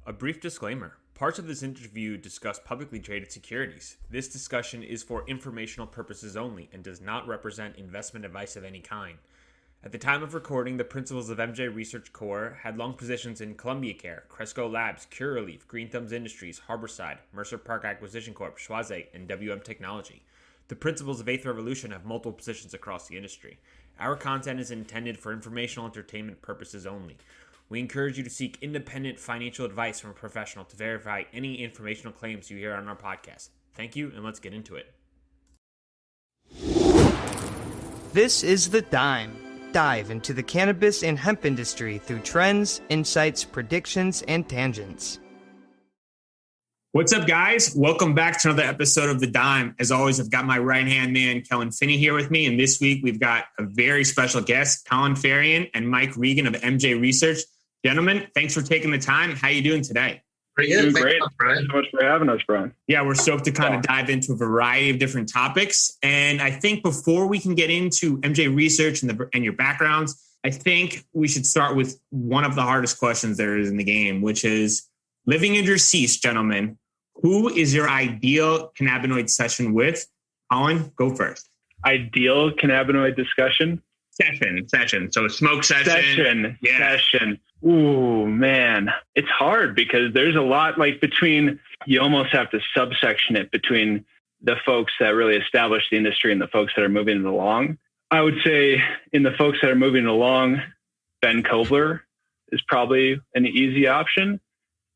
A brief disclaimer. Parts of this interview discuss publicly traded securities. This discussion is for informational purposes only and does not represent investment advice of any kind. At the time of recording, the principals of MJ Research Corp. Had long positions in Columbia Care, Cresco Labs, Curaleaf, Green Thumbs Industries, Harborside, Mercer Park Acquisition Corp., Schwaze, and WM Technology. The principals of Eighth Revolution have multiple positions across the industry. Our content is intended for informational entertainment purposes only. We encourage you to seek independent financial advice from a professional to verify any informational claims you hear on our podcast. Thank you, and let's get into it. This is The Dime. Dive into the cannabis and hemp industry through trends, insights, predictions, and tangents. What's up, guys? Welcome back to another episode of The Dime. As always, I've got my right-hand man, Kellan Finney, here with me. And this week, we've got a very special guest, Colin and Mike Regan of MJ Research. Gentlemen, thanks for taking the time. How are you doing today? Pretty good. Doing great. Thanks so much for having us, Bryan. Yeah, we're stoked to kind of dive into a variety of different topics. And I think before we can get into MJ Research and your backgrounds, I think we should start with one of the hardest questions there is in the game, which is living in your seats, gentlemen. Who is your ideal cannabinoid session with? Colin, go first. Ideal cannabinoid discussion? Session. So smoke session. Session. Ooh, man. It's hard because there's a lot you almost have to subsection it between the folks that really establish the industry and the folks that are moving it along. I would say in the folks that are moving along, Ben Kovler is probably an easy option.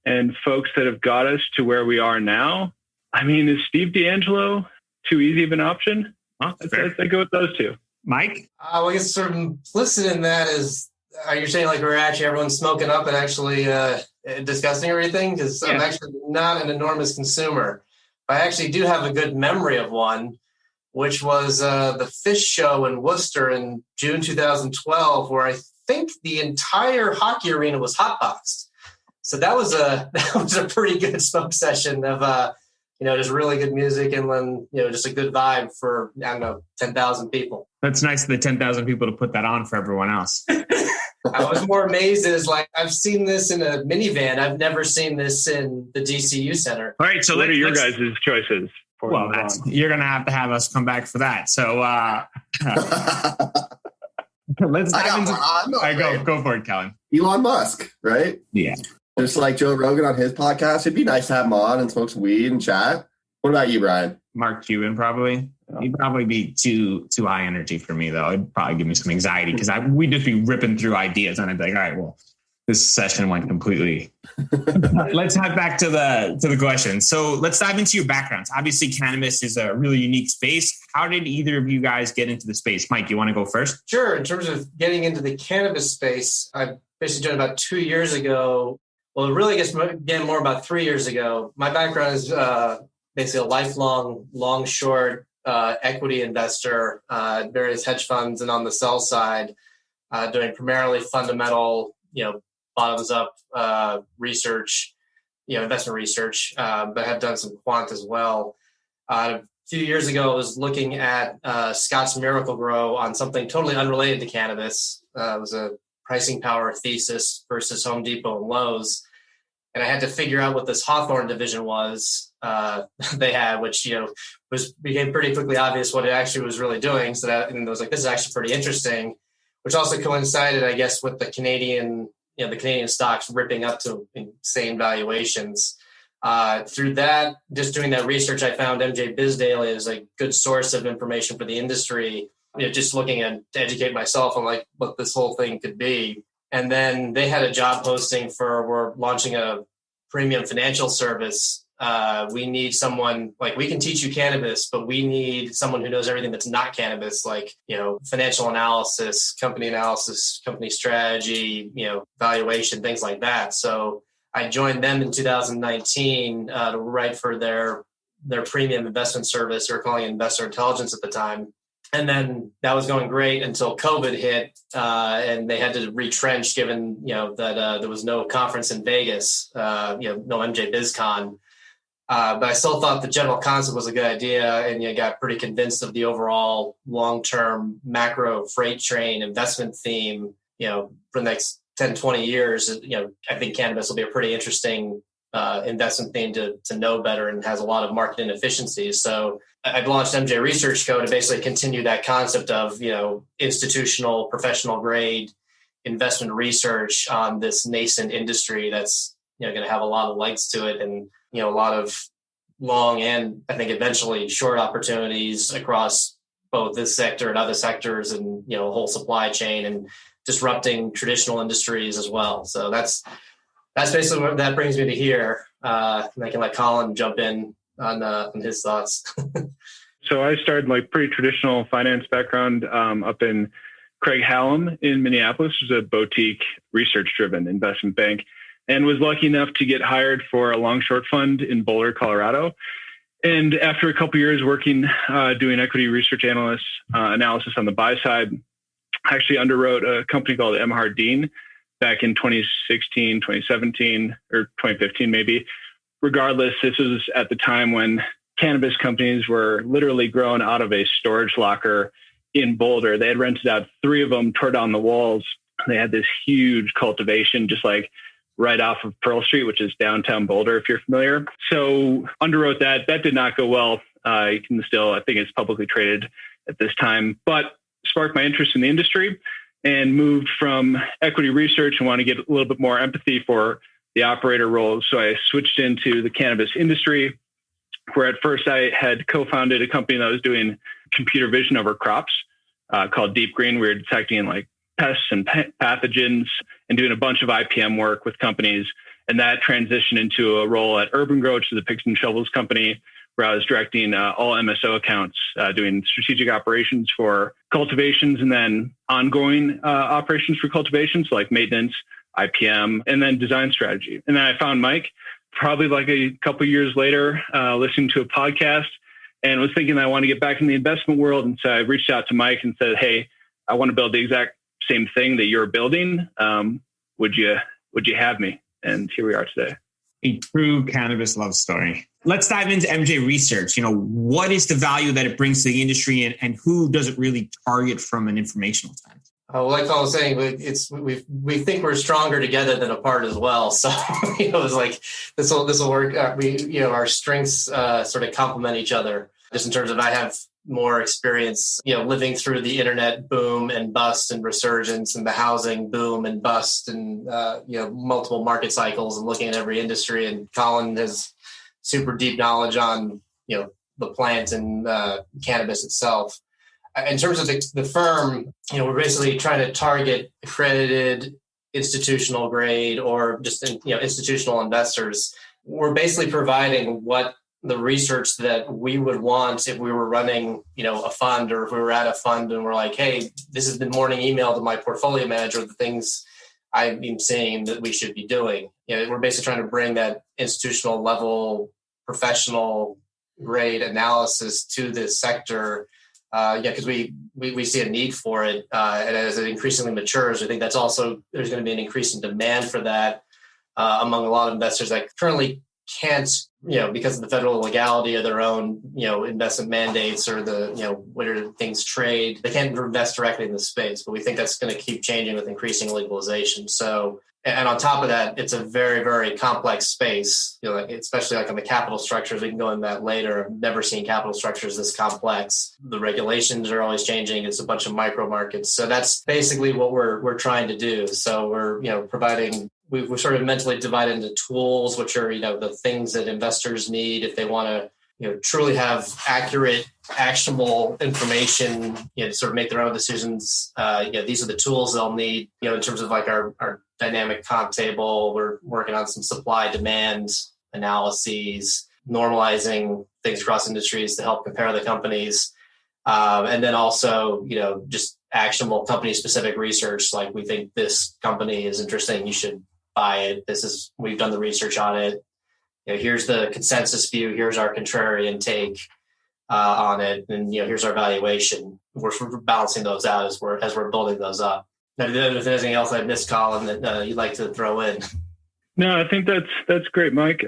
And folks that have got us to where we are now, is Steve D'Angelo too easy of an option? I'd go with those two. Mike? I guess sort of implicit in that is, are you saying we're actually everyone's smoking up and actually discussing everything? Because I'm actually not an enormous consumer. I actually do have a good memory of one, which was the Fish Show in Worcester in June 2012, where I think the entire hockey arena was hotboxed. So that was a pretty good smoke session of just really good music and then just a good vibe for 10,000 people. That's nice of the 10,000 people to put that on for everyone else. I was more amazed as I've seen this in a minivan. I've never seen this in the DCU Center. All right, so what are your guys' choices? Well, you're going to have us come back for that. So let's dive into go for it, Kellan. Elon Musk, right? Yeah. Just like Joe Rogan on his podcast, it'd be nice to have him on and smoke some weed and chat. What about you, Bryan? Mark Cuban, probably. He'd probably be too high energy for me, though. It'd probably give me some anxiety because we'd just be ripping through ideas, and I'd be like, all right, well, this session went completely. Let's head back to the question. So let's dive into your backgrounds. Obviously, cannabis is a really unique space. How did either of you guys get into the space? Mike, you want to go first? Sure. In terms of getting into the cannabis space, I basically joined about 2 years ago. Well, really, I guess, again, more about 3 years ago. My background is basically a lifelong, long-short equity investor, various hedge funds, and on the sell side, doing primarily fundamental, bottoms-up research, investment research, but have done some quant as well. A few years ago, I was looking at Scott's Miracle-Gro on something totally unrelated to cannabis. It was a pricing power thesis versus Home Depot and Lowe's. And I had to figure out what this Hawthorne division was they had, which, became pretty quickly obvious what it actually was really doing. So I was like, this is actually pretty interesting, which also coincided, I guess, with the Canadian stocks ripping up to insane valuations. Through that, just doing that research, I found MJ Biz Daily is a good source of information for the industry. Just looking to educate myself on what this whole thing could be. And then they had a job posting we're launching a premium financial service. We need someone, we can teach you cannabis, but we need someone who knows everything that's not cannabis, financial analysis, company strategy, valuation, things like that. So I joined them in 2019 to write for their premium investment service. They were calling it Investor Intelligence at the time. And then that was going great until COVID hit, and they had to retrench given, that there was no conference in Vegas, no MJ BizCon. But I still thought the general concept was a good idea, and got pretty convinced of the overall long-term macro freight train investment theme, for the next 10, 20 years, I think cannabis will be a pretty interesting investment thing to know better, and has a lot of market inefficiencies. So I've launched MJ Research Co. to basically continue that concept of, institutional, professional grade investment research on this nascent industry that's, going to have a lot of legs to it, and, a lot of long and I think eventually short opportunities across both this sector and other sectors, and, whole supply chain, and disrupting traditional industries as well. So that's basically what that brings me to here. And I can let Colin jump in on his thoughts. So I started pretty traditional finance background up in Craig Hallam in Minneapolis, which is a boutique research-driven investment bank, and was lucky enough to get hired for a long-short fund in Boulder, Colorado. And after a couple of years working, doing equity research analysis on the buy side, I actually underwrote a company called M. Hardeen back in 2016, 2017, or 2015 maybe. Regardless, this was at the time when cannabis companies were literally grown out of a storage locker in Boulder. They had rented out 3 of them, tore down the walls. They had this huge cultivation just right off of Pearl Street, which is downtown Boulder, if you're familiar. So underwrote that. That did not go well. You can still, I think it's publicly traded at this time, but sparked my interest in the industry and moved from equity research and want to get a little bit more empathy for the operator role. So I switched into the cannabis industry, where at first I had co-founded a company that was doing computer vision over crops called Deep Green. We were detecting pests and pathogens and doing a bunch of IPM work with companies. And that transitioned into a role at Urban Grow, which is a picks and shovels company, where I was directing all MSO accounts, doing strategic operations for cultivations, and then ongoing operations for cultivations, like maintenance, IPM, and then design strategy. And then I found Mike probably a couple of years later, listening to a podcast, and was thinking I want to get back in the investment world. And so I reached out to Mike and said, "Hey, I want to build the exact same thing that you're building. Would you have me?" And here we are today. A true cannabis love story. Let's dive into MJ Research. What is the value that it brings to the industry, and who does it really target from an informational sense? Like I was saying, we think we're stronger together than apart as well. So it's this will work. Our strengths sort of complement each other. Just in terms of, I have more experience, living through the internet boom and bust and resurgence, and the housing boom and bust, and multiple market cycles, and looking at every industry. And Colin has super deep knowledge on the plant and cannabis itself. In terms of the firm, we're basically trying to target accredited institutional grade, or just institutional investors. We're basically providing what the research that we would want if we were running, a fund, or if we were at a fund and we're like, "Hey, this is the morning email to my portfolio manager, the things I've been seeing that we should be doing." We're basically trying to bring that institutional level, professional grade analysis to this sector. Because we see a need for it, and as it increasingly matures, I think there's going to be an increasing demand for that among a lot of investors that currently can't, because of the federal legality of their own, investment mandates, or where things trade, they can't invest directly in the space. But we think that's going to keep changing with increasing legalization. So, and on top of that, it's a very, very complex space, especially on the capital structures. We can go into that later. I've never seen capital structures this complex. The regulations are always changing. It's a bunch of micro markets. So that's basically what we're trying to do. So we're providing, we're sort of mentally divided into tools, which are, the things that investors need if they want to, truly have accurate, actionable information, to sort of make their own decisions. These are the tools they'll need, in terms of our dynamic comp table. We're working on some supply demand analyses, normalizing things across industries to help compare the companies. And then also, just actionable company specific research. Like, we think this company is interesting, you should buy it. We've done the research on it. Here's the consensus view. Here's our contrarian take on it. And, here's our valuation. We're balancing those out as we're building those up. Now, if there's anything else I missed, Colin, that you'd like to throw in. No, I think that's great, Mike.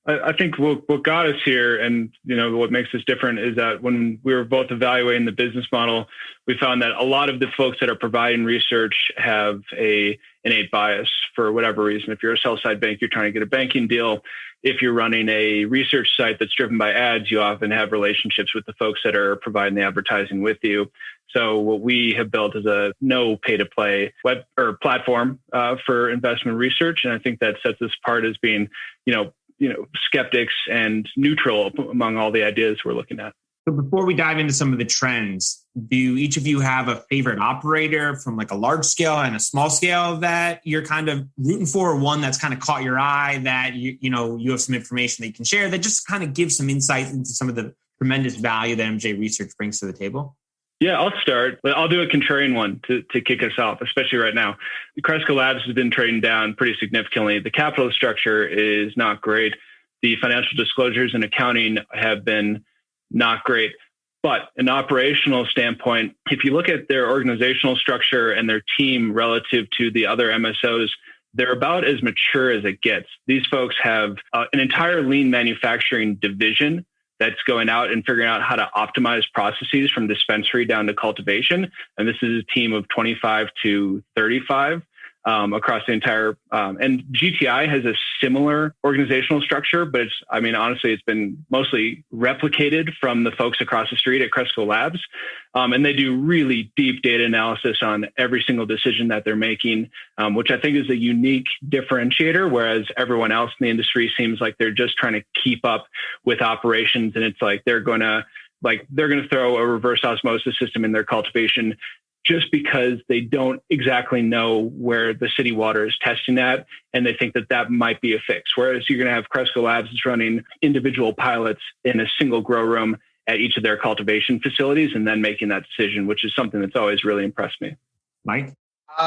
I think what got us here, and what makes us different, is that when we were both evaluating the business model, we found that a lot of the folks that are providing research have a innate bias for whatever reason. If you're a sell-side bank, you're trying to get a banking deal. If you're running a research site that's driven by ads, you often have relationships with the folks that are providing the advertising with you. So what we have built is a no pay-to-play web or platform for investment research, and I think that sets us apart as being, skeptics and neutral among all the ideas we're looking at. So before we dive into some of the trends, do each of you have a favorite operator from like a large scale and a small scale that you're kind of rooting for, or one that's kind of caught your eye that you have some information that you can share that just kind of gives some insight into some of the tremendous value that MJ Research brings to the table? Yeah, I'll start. I'll do a contrarian one to kick us off, especially right now. Cresco Labs has been trading down pretty significantly. The capital structure is not great. The financial disclosures and accounting have been not great. But an operational standpoint, if you look at their organizational structure and their team relative to the other MSOs, they're about as mature as it gets. These folks have an entire lean manufacturing division that's going out and figuring out how to optimize processes from dispensary down to cultivation. And this is a team of 25 to 35 across the entire, and GTI has a similar organizational structure, but honestly, it's been mostly replicated from the folks across the street at Cresco Labs. And they do really deep data analysis on every single decision that they're making, which I think is a unique differentiator, whereas everyone else in the industry seems like they're just trying to keep up with operations. And it's like they're going to throw a reverse osmosis system in their cultivation just because they don't exactly know where the city water is testing at, and they think that might be a fix. Whereas you're going to have Cresco Labs running individual pilots in a single grow room at each of their cultivation facilities and then making that decision, which is something that's always really impressed me. Mike?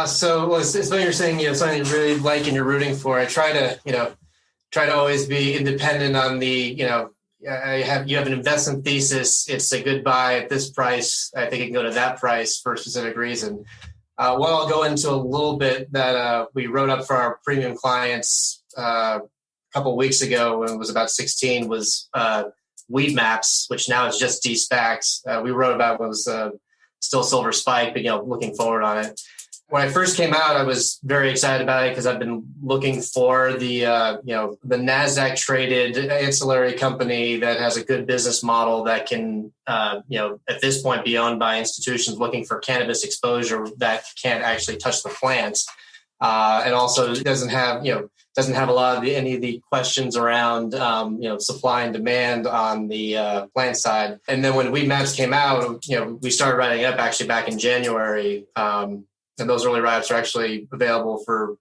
So it's what you're saying, something you really like and you're rooting for. I try to always be independent on the, you have an investment thesis. It's a good buy at this price. I think it can go to that price for a specific reason. What I'll go into a little bit that we wrote up for our premium clients a couple of weeks ago when it was about 16 was Weedmaps, which now is just de-SPACs. We wrote about what was still Silver Spike, but looking forward on it. When I first came out, I was very excited about it because I've been looking for the Nasdaq-Traded Ancillary company that has a good business model that can, at this point, be owned by institutions looking for cannabis exposure that can't actually touch the plants, and also doesn't have a lot of any of the questions around supply and demand on the plant side. And then when Weedmaps came out, we started writing up actually back in January. And those early write-ups are actually available for,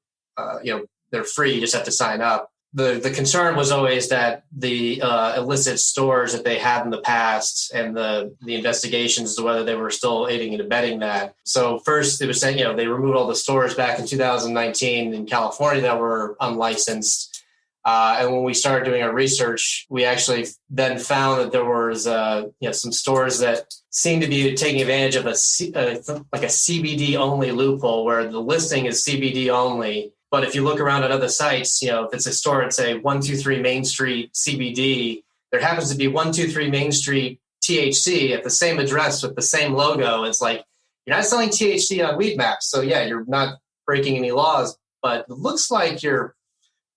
they're free. You just have to sign up. The concern was always that the illicit stores that they had in the past and the investigations as to whether they were still aiding and abetting that. So first it was saying, they removed all the stores back in 2019 in California that were unlicensed. And when we started doing our research, we actually then found that there was, some stores that seemed to be taking advantage of a CBD only loophole where the listing is CBD only. But if you look around at other sites, if it's a store at say 123 Main Street CBD, there happens to be 123 Main Street THC at the same address with the same logo. It's like, you're not selling THC on Weedmaps. So yeah, you're not breaking any laws, but it looks like you're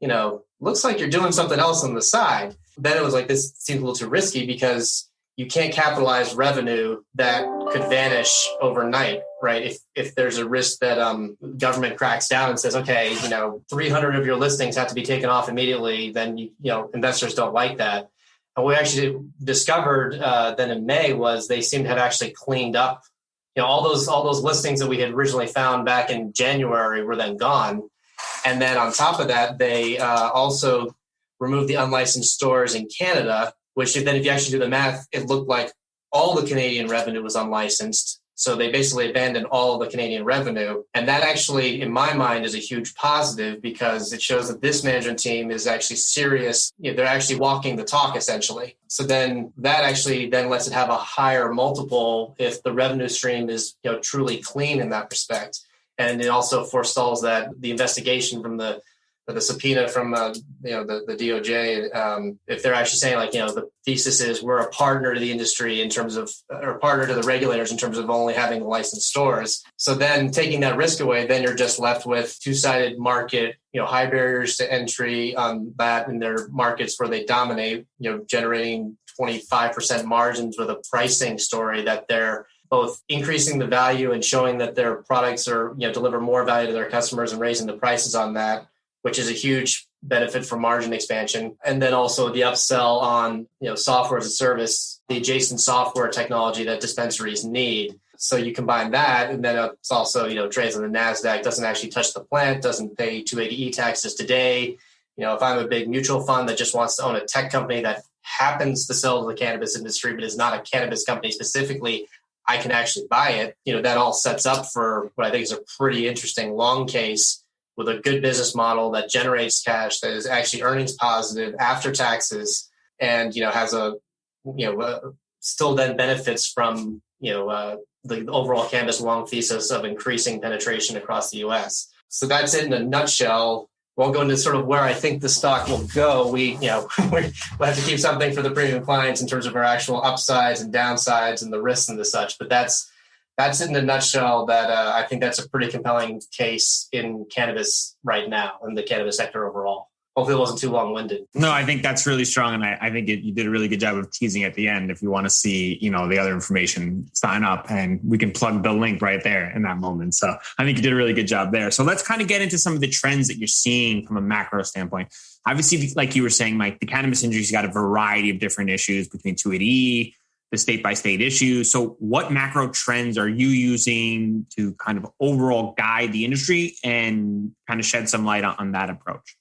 doing something else on the side. Then it was like, this seems a little too risky because you can't capitalize revenue that could vanish overnight, right? If there's a risk that government cracks down and says, okay, 300 of your listings have to be taken off immediately, then investors don't like that. And what we actually discovered then in May was they seem to have actually cleaned up, all those listings that we had originally found back in January were then gone. And then on top of that, they also removed the unlicensed stores in Canada, which then if you actually do the math, it looked like all the Canadian revenue was unlicensed. So they basically abandoned all of the Canadian revenue. And that actually, in my mind, is a huge positive because it shows that this management team is actually serious. They're actually walking the talk, essentially. So then that actually then lets it have a higher multiple if the revenue stream is truly clean in that respect. And it also forestalls that the investigation from the the subpoena from the DOJ, if they're actually saying the thesis is we're a partner to the industry in terms of, or partner to the regulators in terms of only having licensed stores. So then taking that risk away, then you're just left with two-sided market, high barriers to entry on that in their markets where they dominate, generating 25% margins with a pricing story that they're both increasing the value and showing that their products are, deliver more value to their customers and raising the prices on that, which is a huge benefit for margin expansion. And then also the upsell on, software as a service, the adjacent software technology that dispensaries need. So you combine that, and then it's also, trades on the Nasdaq, doesn't actually touch the plant, doesn't pay 280E taxes today. If I'm a big mutual fund that just wants to own a tech company that happens to sell to the cannabis industry, but is not a cannabis company specifically, I can actually buy it. That all sets up for what I think is a pretty interesting long case with a good business model that generates cash, that is actually earnings positive after taxes, and has still then benefits from the overall cannabis long thesis of increasing penetration across the U.S. So that's it in a nutshell. Won't go into sort of where I think the stock will go. We'll have to keep something for the premium clients in terms of our actual upsides and downsides and the risks and the such. But that's it in a nutshell. That I think that's a pretty compelling case in cannabis right now and the cannabis sector overall. Hopefully it wasn't too long-winded. No, I think that's really strong. And I think you did a really good job of teasing at the end. If you want to see, the other information, sign up and we can plug the link right there in that moment. So I think you did a really good job there. So let's kind of get into some of the trends that you're seeing from a macro standpoint. Obviously, like you were saying, Mike, the cannabis industry's got a variety of different issues between 280E, the state-by-state issues. So what macro trends are you using to kind of overall guide the industry and kind of shed some light on that approach?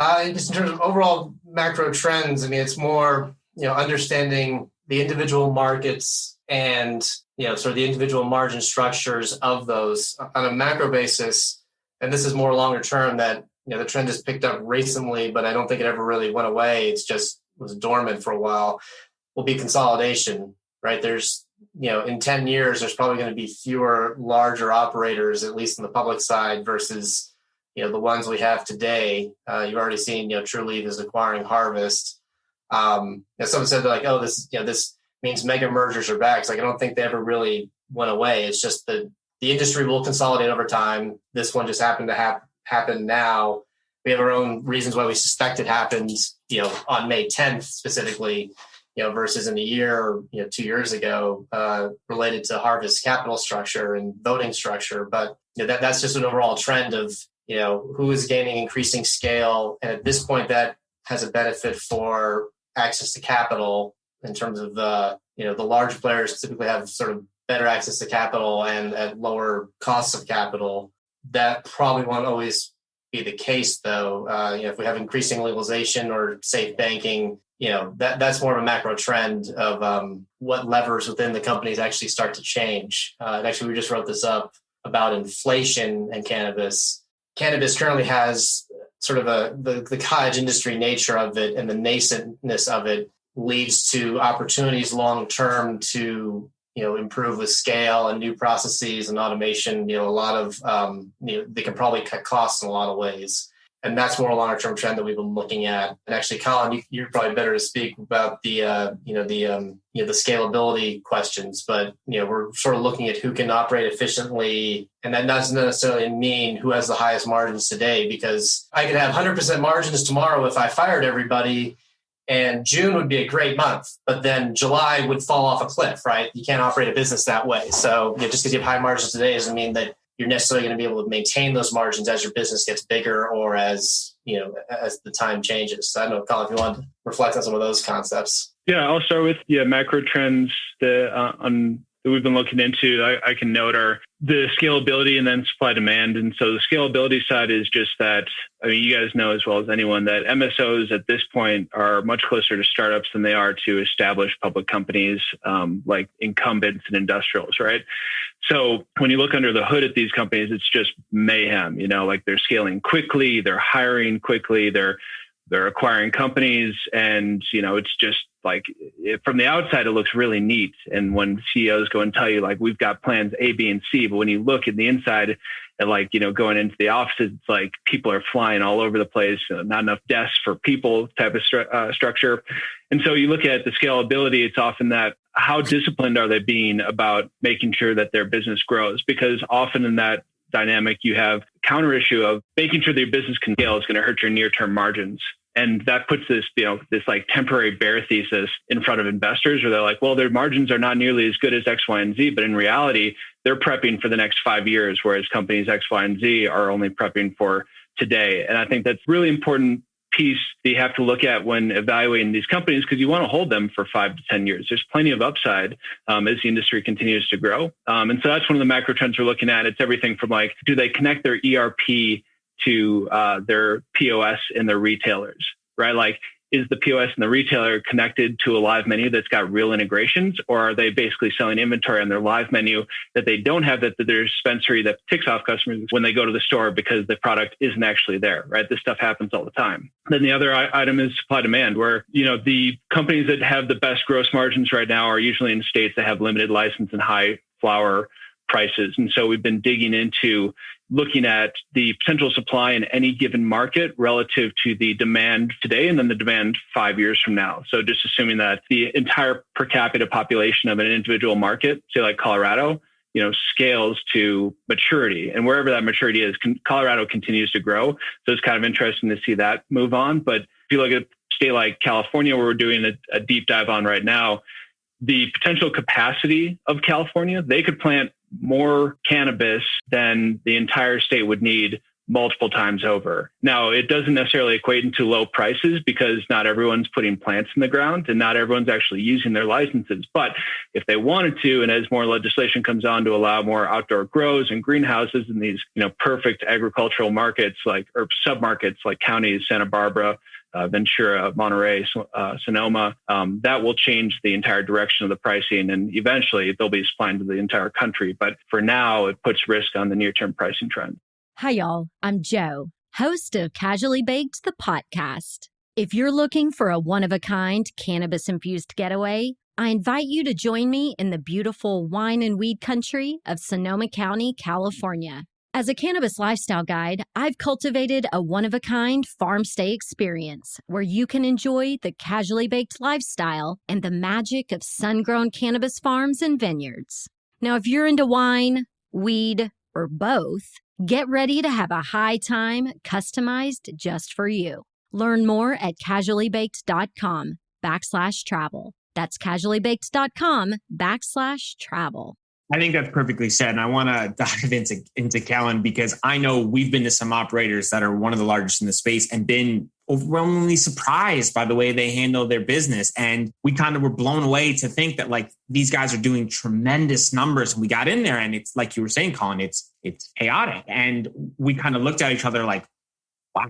Just in terms of overall macro trends, it's more, understanding the individual markets and, sort of the individual margin structures of those on a macro basis. And this is more longer term that, the trend has picked up recently, but I don't think it ever really went away. It's just was dormant for a while. Will be consolidation, right? There's, in 10 years, there's probably going to be fewer larger operators, at least on the public side, versus the ones we have today. You've already seen, Trulieve is acquiring Harvest. Someone said this means mega mergers are back. It's like, I don't think they ever really went away. It's just the industry will consolidate over time. This one just happened to happen now. We have our own reasons why we suspect it happens, on May 10th specifically, versus in a year or 2 years ago, related to Harvest capital structure and voting structure. But that's just an overall trend of who is gaining increasing scale. And at this point, that has a benefit for access to capital in terms of the large players typically have sort of better access to capital and at lower costs of capital. That probably won't always be the case, though. If we have increasing legalization or safe banking, that's more of a macro trend of what levers within the companies actually start to change. And actually, we just wrote this up about inflation and cannabis. Cannabis currently has sort of the cottage industry nature of it, and the nascentness of it leads to opportunities long term to improve with scale and new processes and automation. A lot of they can probably cut costs in a lot of ways, and that's more a longer term trend that we've been looking at. And actually, Colin, you're probably better to speak about the scalability questions. But we're sort of looking at who can operate efficiently, and that doesn't necessarily mean who has the highest margins today, because I could have 100% margins tomorrow if I fired everybody. And June would be a great month, but then July would fall off a cliff, right? You can't operate a business that way. So just because you have high margins today doesn't mean that you're necessarily going to be able to maintain those margins as your business gets bigger or as the time changes. So I don't know, Colin, if you want to reflect on some of those concepts. Yeah, I'll start with macro trends that we've been looking into. I can note are the scalability and then supply demand. And so the scalability side is just that, you guys know as well as anyone that MSOs at this point are much closer to startups than they are to established public companies, like incumbents and industrials, right? So when you look under the hood at these companies, it's just mayhem, like they're scaling quickly, they're hiring quickly, they're they're acquiring companies, and it's just like from the outside, it looks really neat. And when CEOs go and tell you like we've got plans A, B, and C, but when you look at the inside, and like going into the offices, it's like people are flying all over the place. Not enough desks for people type of structure. And so you look at the scalability. It's often that how disciplined are they being about making sure that their business grows? Because often in that dynamic, you have counter issue of making sure that your business can scale is going to hurt your near-term margins. And that puts this, this like temporary bear thesis in front of investors where they're like, well, their margins are not nearly as good as X, Y, and Z. But in reality, they're prepping for the next 5 years, whereas companies X, Y, and Z are only prepping for today. And I think that's really important piece that you have to look at when evaluating these companies, because you want to hold them for 5 to 10 years. There's plenty of upside as the industry continues to grow. And so that's one of the macro trends we're looking at. It's everything from like, do they connect their ERP to their POS and their retailers, right? Like, is the POS and the retailer connected to a live menu that's got real integrations, or are they basically selling inventory on their live menu that they don't have, that their dispensary that ticks off customers when they go to the store because the product isn't actually there, right? This stuff happens all the time. Then the other item is supply demand, where, the companies that have the best gross margins right now are usually in states that have limited license and high flower prices. And so we've been digging into looking at the potential supply in any given market relative to the demand today and then the demand 5 years from now. So just assuming that the entire per capita population of an individual market, say like Colorado, scales to maturity. And wherever that maturity is, Colorado continues to grow. So it's kind of interesting to see that move on. But if you look at a state like California, where we're doing a deep dive on right now, the potential capacity of California, they could plant more cannabis than the entire state would need multiple times over. Now, it doesn't necessarily equate into low prices because not everyone's putting plants in the ground and not everyone's actually using their licenses. But if they wanted to, and as more legislation comes on to allow more outdoor grows and greenhouses in these, perfect agricultural markets or submarkets like counties, Santa Barbara, Ventura, Monterey, Sonoma, that will change the entire direction of the pricing. And eventually they'll be supplying to the entire country. But for now, it puts risk on the near-term pricing trend. Hi, y'all. I'm Joe, host of Casually Baked, the podcast. If you're looking for a one-of-a-kind cannabis-infused getaway, I invite you to join me in the beautiful wine and weed country of Sonoma County, California. As a cannabis lifestyle guide, I've cultivated a one-of-a-kind farm stay experience where you can enjoy the casually baked lifestyle and the magic of sun-grown cannabis farms and vineyards. Now, if you're into wine, weed, or both, get ready to have a high time customized just for you. Learn more at casuallybaked.com/travel. That's casuallybaked.com/travel. I think that's perfectly said. And I want to dive into Kellan because I know we've been to some operators that are one of the largest in the space and been overwhelmingly surprised by the way they handle their business. And we kind of were blown away to think that like these guys are doing tremendous numbers. And we got in there and it's like you were saying, Colin, it's chaotic. And we kind of looked at each other like, wow.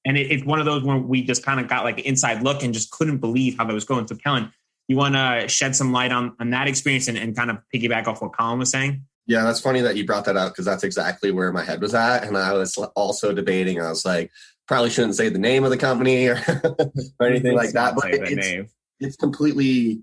And it's one of those where we just kind of got like an inside look and just couldn't believe how that was going. So Kellan, you want to shed some light on that experience and kind of piggyback off what Colin was saying? Yeah, that's funny that you brought that up because that's exactly where my head was at. And I was also debating. I was like, probably shouldn't say the name of the company or, or anything like that. But it's completely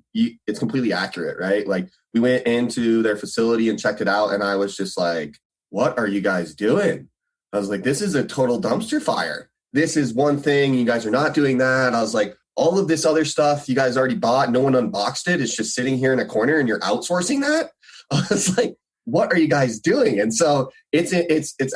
accurate, right? Like we went into their facility and checked it out. And I was just like, what are you guys doing? I was like, this is a total dumpster fire. This is one thing. You guys are not doing that. I was like, all of this other stuff you guys already bought, no one unboxed it. It's just sitting here in a corner and you're outsourcing that. I was like, what are you guys doing? And so it's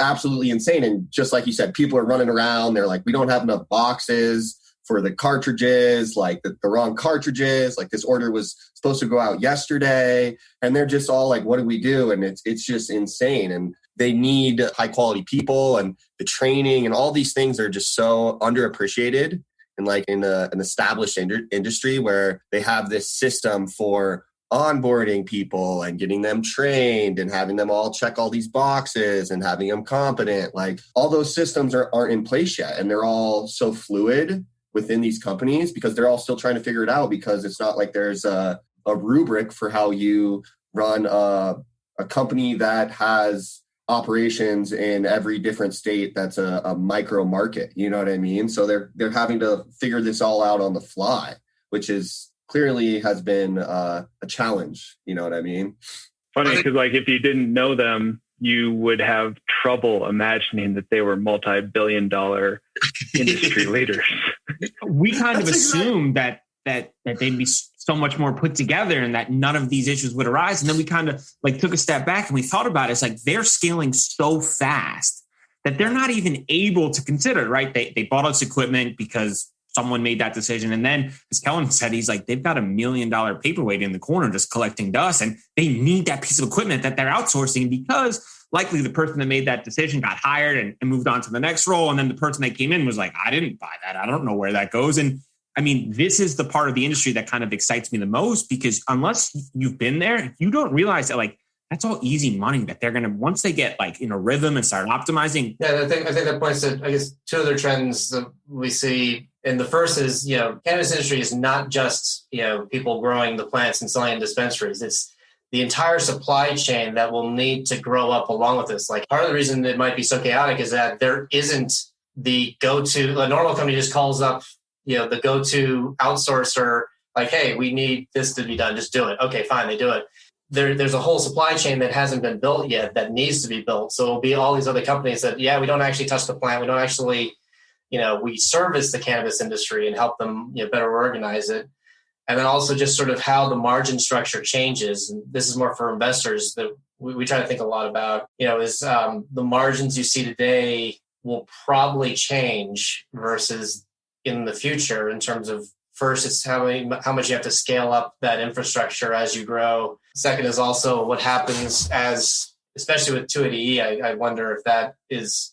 absolutely insane. And just like you said, people are running around. They're like, we don't have enough boxes for the cartridges, like the wrong cartridges. Like this order was supposed to go out yesterday. And they're just all like, what do we do? And it's just insane. And they need high quality people, and the training and all these things are just so underappreciated. And like in an established industry where they have this system for onboarding people and getting them trained and having them all check all these boxes and having them competent, like all those systems aren't in place yet. And they're all so fluid within these companies because they're all still trying to figure it out, because it's not like there's a rubric for how you run a company that has operations in every different state that's a micro market. You know what I mean? So they're having to figure this all out on the fly, which is clearly has been a challenge. You know what I mean? Funny, because like if you didn't know them, you would have trouble imagining that they were multi-billion-dollar industry leaders. We kind of assumed that they'd be so much more put together and that none of these issues would arise. And then we kind of like took a step back and we thought about it. It's like they're scaling so fast that they're not even able to consider, right? They bought us equipment because someone made that decision. And then, as Kellan said, he's like, they've got $1 million paperweight in the corner just collecting dust, and they need that piece of equipment that they're outsourcing because likely the person that made that decision got hired and moved on to the next role. And then the person that came in was like, I didn't buy that. I don't know where that goes. And I mean, this is the part of the industry that kind of excites me the most, because unless you've been there, you don't realize that like that's all easy money that they're going to, once they get like in a rhythm and start optimizing. Yeah, I think that points to, I guess, two other trends that we see. And the first is, cannabis industry is not just, people growing the plants and selling in dispensaries. It's the entire supply chain that will need to grow up along with this. Like part of the reason it might be so chaotic is that there isn't the go-to, a normal company just calls up, the go-to outsourcer, like, hey, we need this to be done. Just do it. Okay, fine. They do it. There's a whole supply chain that hasn't been built yet that needs to be built. So it'll be all these other companies that, we don't actually touch the plant. We don't actually, we service the cannabis industry and help them better organize it. And then also just sort of how the margin structure changes. And this is more for investors that we try to think a lot about, is the margins you see today will probably change versus in the future in terms of, first, it's how much you have to scale up that infrastructure as you grow. Second is also what happens especially with 280E, I wonder if that is,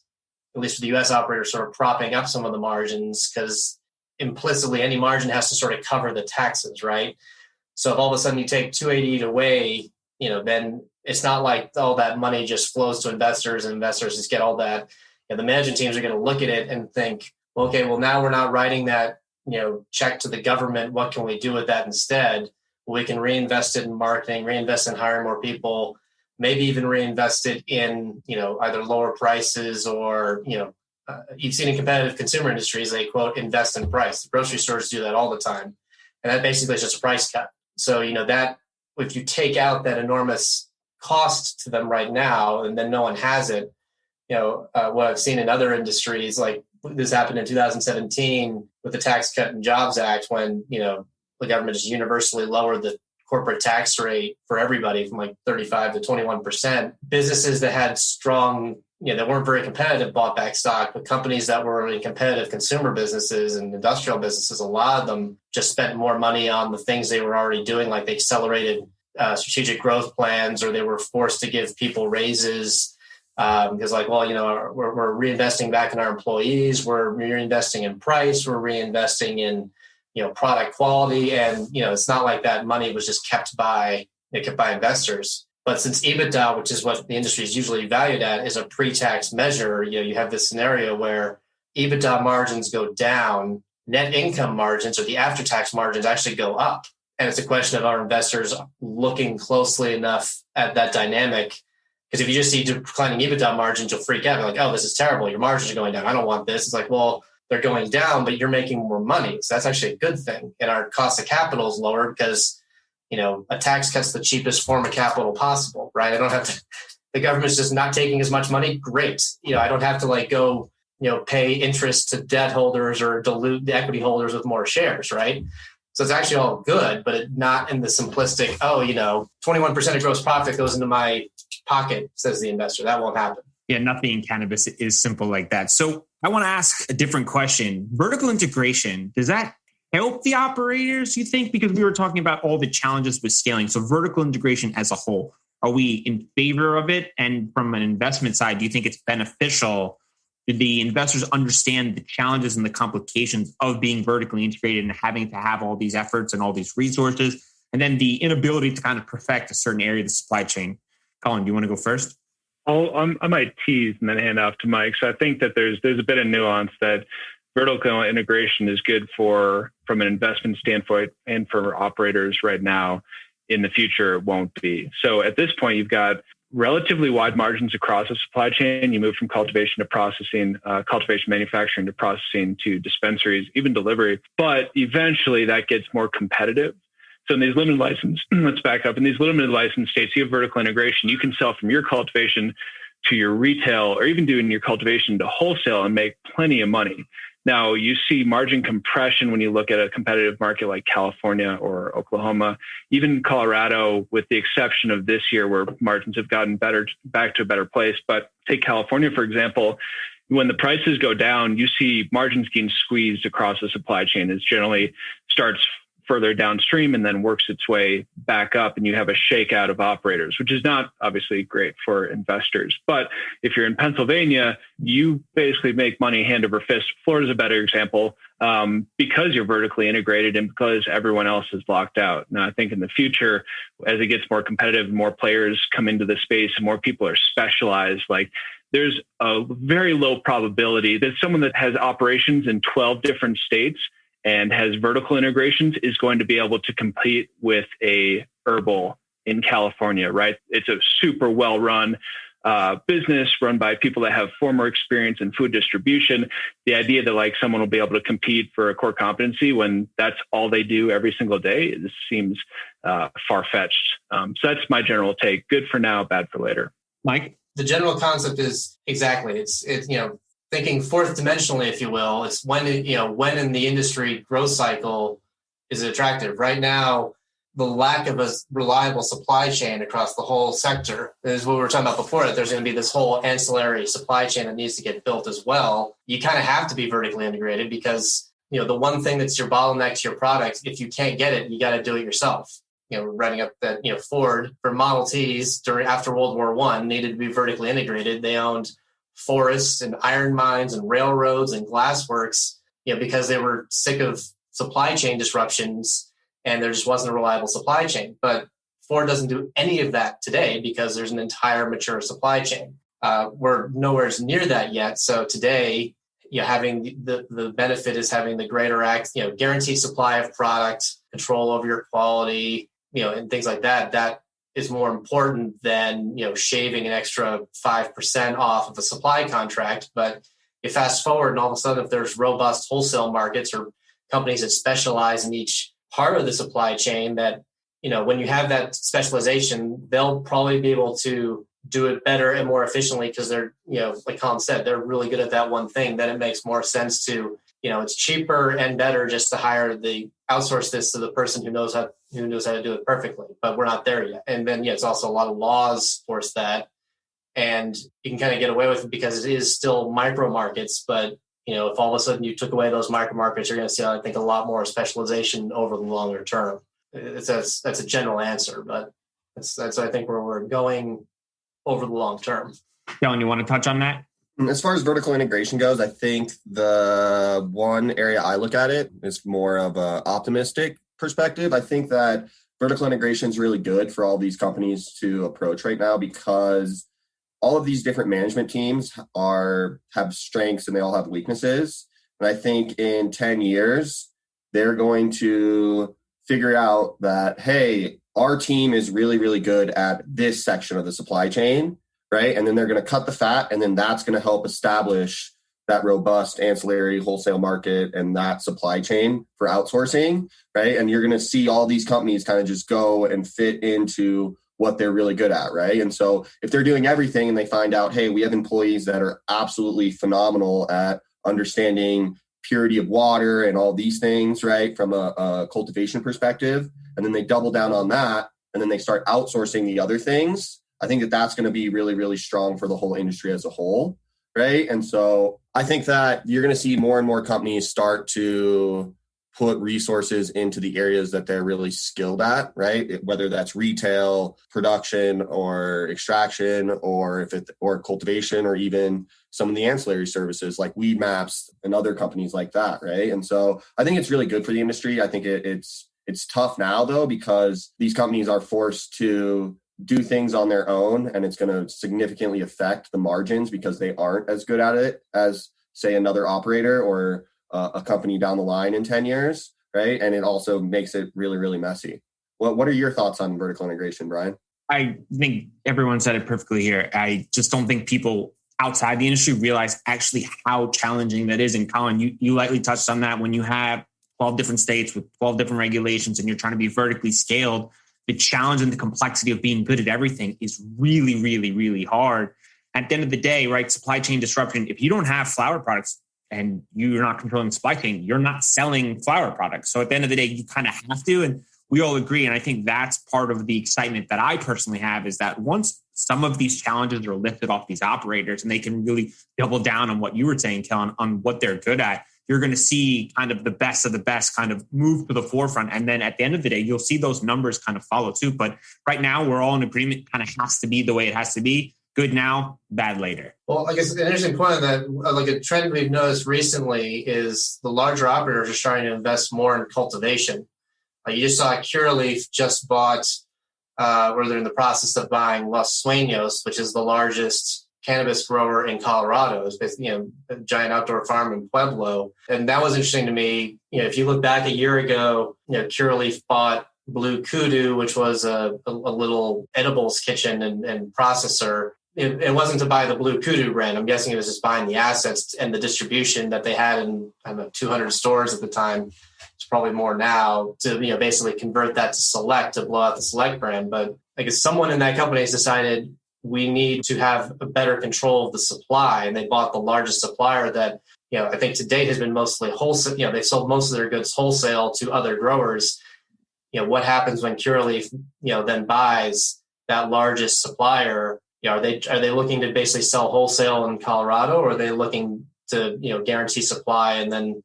at least for the U.S. operator, sort of propping up some of the margins, because implicitly any margin has to sort of cover the taxes, right? So if all of a sudden you take 280E away, then it's not like all that money just flows to investors and investors just get all that. The management teams are going to look at it and think, okay, well, now we're not writing that check to the government. What can we do with that instead? We can reinvest it in marketing, reinvest in hiring more people, maybe even reinvest it in, either lower prices or, you've seen in competitive consumer industries, they quote, invest in price. The grocery stores do that all the time. And that basically is just a price cut. So, that if you take out that enormous cost to them right now, and then no one has it, what I've seen in other industries, like this happened in 2017 with the Tax Cut and Jobs Act, when, the government just universally lowered the corporate tax rate for everybody from like 35 to 21%. Businesses that had strong, that weren't very competitive bought back stock, but companies that were in competitive consumer businesses and industrial businesses, a lot of them just spent more money on the things they were already doing, like they accelerated strategic growth plans, or they were forced to give people raises. Because like, well, we're reinvesting back in our employees, we're reinvesting in price, we're reinvesting in, product quality. And, it's not like that money was just kept by investors. But since EBITDA, which is what the industry is usually valued at, is a pre-tax measure, you have this scenario where EBITDA margins go down, net income margins or the after-tax margins actually go up. And it's a question of our investors looking closely enough at that dynamic. Because if you just see declining EBITDA margins, you'll freak out. You're like, oh, this is terrible. Your margins are going down. I don't want this. It's like, well, they're going down, but you're making more money. So that's actually a good thing. And our cost of capital is lower because, a tax cut's the cheapest form of capital possible, right? I don't have to, the government's just not taking as much money. Great. I don't have to go, pay interest to debt holders or dilute the equity holders with more shares, right? So it's actually all good, but not in the simplistic, 21% of gross profit goes into my pocket, says the investor. That won't happen. Yeah, nothing in cannabis is simple like that. So I want to ask a different question. Vertical integration, does that help the operators, you think? Because we were talking about all the challenges with scaling. So vertical integration as a whole, are we in favor of it? And from an investment side, do you think it's beneficial? Do the investors understand the challenges and the complications of being vertically integrated and having to have all these efforts and all these resources? And then the inability to kind of perfect a certain area of the supply chain. Colin, do you want to go first? I might tease and then hand off to Mike. So I think that there's a bit of nuance that vertical integration is good from an investment standpoint, and for operators right now. In the future, it won't be. So at this point, you've got relatively wide margins across the supply chain. You move from cultivation to processing, cultivation manufacturing to processing to dispensaries, even delivery. But eventually that gets more competitive. So in these limited license, let's back up. In these limited license states, you have vertical integration. You can sell from your cultivation to your retail, or even doing your cultivation to wholesale and make plenty of money. Now, you see margin compression when you look at a competitive market like California or Oklahoma, even Colorado, with the exception of this year where margins have gotten better, back to a better place. But take California, for example, when the prices go down, you see margins getting squeezed across the supply chain. It generally starts further downstream and then works its way back up, and you have a shakeout of operators, which is not obviously great for investors. But if you're in Pennsylvania, you basically make money hand over fist. Florida's a better example because you're vertically integrated and because everyone else is locked out. Now, I think in the future, as it gets more competitive, more players come into the space and more people are specialized, like there's a very low probability that someone that has operations in 12 different states and has vertical integrations is going to be able to compete with a herbal in California, right? It's a super well-run business run by people that have former experience in food distribution. The idea that like someone will be able to compete for a core competency when that's all they do every single day, it seems far-fetched. So that's my general take. Good for now, bad for later. Mike? The general concept is exactly, it's thinking fourth dimensionally, if you will. It's when in the industry growth cycle is it attractive. Right now, the lack of a reliable supply chain across the whole sector is what we were talking about before, that there's going to be this whole ancillary supply chain that needs to get built as well. You kind of have to be vertically integrated because, the one thing that's your bottleneck to your product, if you can't get it, you got to do it yourself. Writing up that, Ford for Model Ts after World War I needed to be vertically integrated. They owned forests and iron mines and railroads and glassworks, because they were sick of supply chain disruptions and there just wasn't a reliable supply chain. But Ford doesn't do any of that today because there's an entire mature supply chain. We're nowhere near that yet. So today, having the benefit is having the greater guaranteed supply of product, control over your quality, and things like that. That is more important than, shaving an extra 5% off of a supply contract. But you fast forward and all of a sudden, if there's robust wholesale markets or companies that specialize in each part of the supply chain, that, when you have that specialization, they'll probably be able to do it better and more efficiently because they're, like Colin said, they're really good at that one thing. Then it makes more sense to, it's cheaper and better just to outsource this to the person who knows how to do it perfectly. But we're not there yet. And then, it's also a lot of laws force that, and you can kind of get away with it because it is still micro markets. But if all of a sudden you took away those micro markets, you're going to see, I think, a lot more specialization over the longer term. That's a general answer, but that's I think where we're going over the long term. Kellan, you want to touch on that? As far as vertical integration goes, I think the one area I look at it is more of an optimistic perspective. I think that vertical integration is really good for all these companies to approach right now because all of these different management teams have strengths and they all have weaknesses. And I think in 10 years, they're going to figure out that, hey, our team is really, really good at this section of the supply chain. Right. And then they're going to cut the fat, and then that's going to help establish that robust ancillary wholesale market and that supply chain for outsourcing. Right. And you're going to see all these companies kind of just go and fit into what they're really good at. Right. And so if they're doing everything and they find out, hey, we have employees that are absolutely phenomenal at understanding purity of water and all these things, right, from a cultivation perspective, and then they double down on that, and then they start outsourcing the other things, I think that that's going to be really, really strong for the whole industry as a whole, right? And so I think that you're going to see more and more companies start to put resources into the areas that they're really skilled at, right? Whether that's retail, production, or extraction, or cultivation, or even some of the ancillary services like Weedmaps and other companies like that, right? And so I think it's really good for the industry. I think it's tough now though, because these companies are forced to do things on their own, and it's going to significantly affect the margins because they aren't as good at it as, say, another operator or a company down the line in 10 years, right? And it also makes it really, really messy. What are your thoughts on vertical integration, Bryan? I think everyone said it perfectly here. I just don't think people outside the industry realize actually how challenging that is. And Colin, you lightly touched on that. When you have 12 different states with 12 different regulations and you're trying to be vertically scaled, the challenge and the complexity of being good at everything is really, really, really hard. At the end of the day, right, supply chain disruption, if you don't have flower products and you're not controlling supply chain, you're not selling flower products. So at the end of the day, you kind of have to, and we all agree. And I think that's part of the excitement that I personally have, is that once some of these challenges are lifted off these operators and they can really double down on what you were saying, Kellan, on what they're good at, you're going to see kind of the best of the best kind of move to the forefront. And then at the end of the day, you'll see those numbers kind of follow too. But right now, we're all in agreement, kind of has to be the way it has to be. Good now, bad later. Well, I guess an interesting point on that, like a trend we've noticed recently is the larger operators are starting to invest more in cultivation. You just saw Curaleaf just bought, or they're in the process of buying Los Sueños, which is the largest cannabis grower in Colorado. It's basically, a giant outdoor farm in Pueblo. And that was interesting to me. If you look back a year ago, Curaleaf bought Blue Kudu, which was a little edibles kitchen and processor. It wasn't to buy the Blue Kudu brand. I'm guessing it was just buying the assets and the distribution that they had in 200 stores at the time. It's probably more now to basically convert that to Select, to blow out the Select brand. But I guess someone in that company has decided we need to have a better control of the supply, and they bought the largest supplier that I think to date has been mostly wholesale. They sold most of their goods wholesale to other growers. What happens when Curaleaf then buys that largest supplier? Are they looking to basically sell wholesale in Colorado, or are they looking to guarantee supply, and then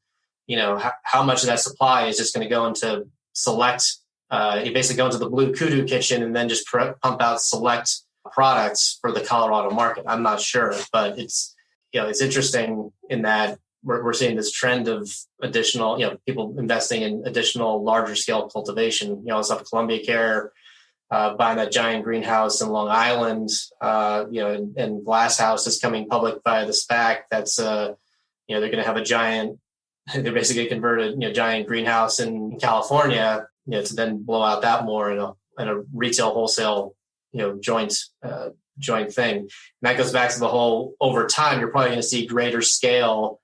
how much of that supply is just going to go into Select? You basically go into the Blue Kudu kitchen and then just pump out Select products for the Colorado market. I'm not sure, but it's interesting in that we're seeing this trend of additional people investing in additional larger scale cultivation. I saw Columbia Care buying that giant greenhouse in Long Island, and Glass House is coming public via the SPAC. That's they're going to have a giant. They're basically converted giant greenhouse in California, to then blow out that more in a retail wholesale joint thing. And that goes back to the whole, over time, you're probably going to see greater scale.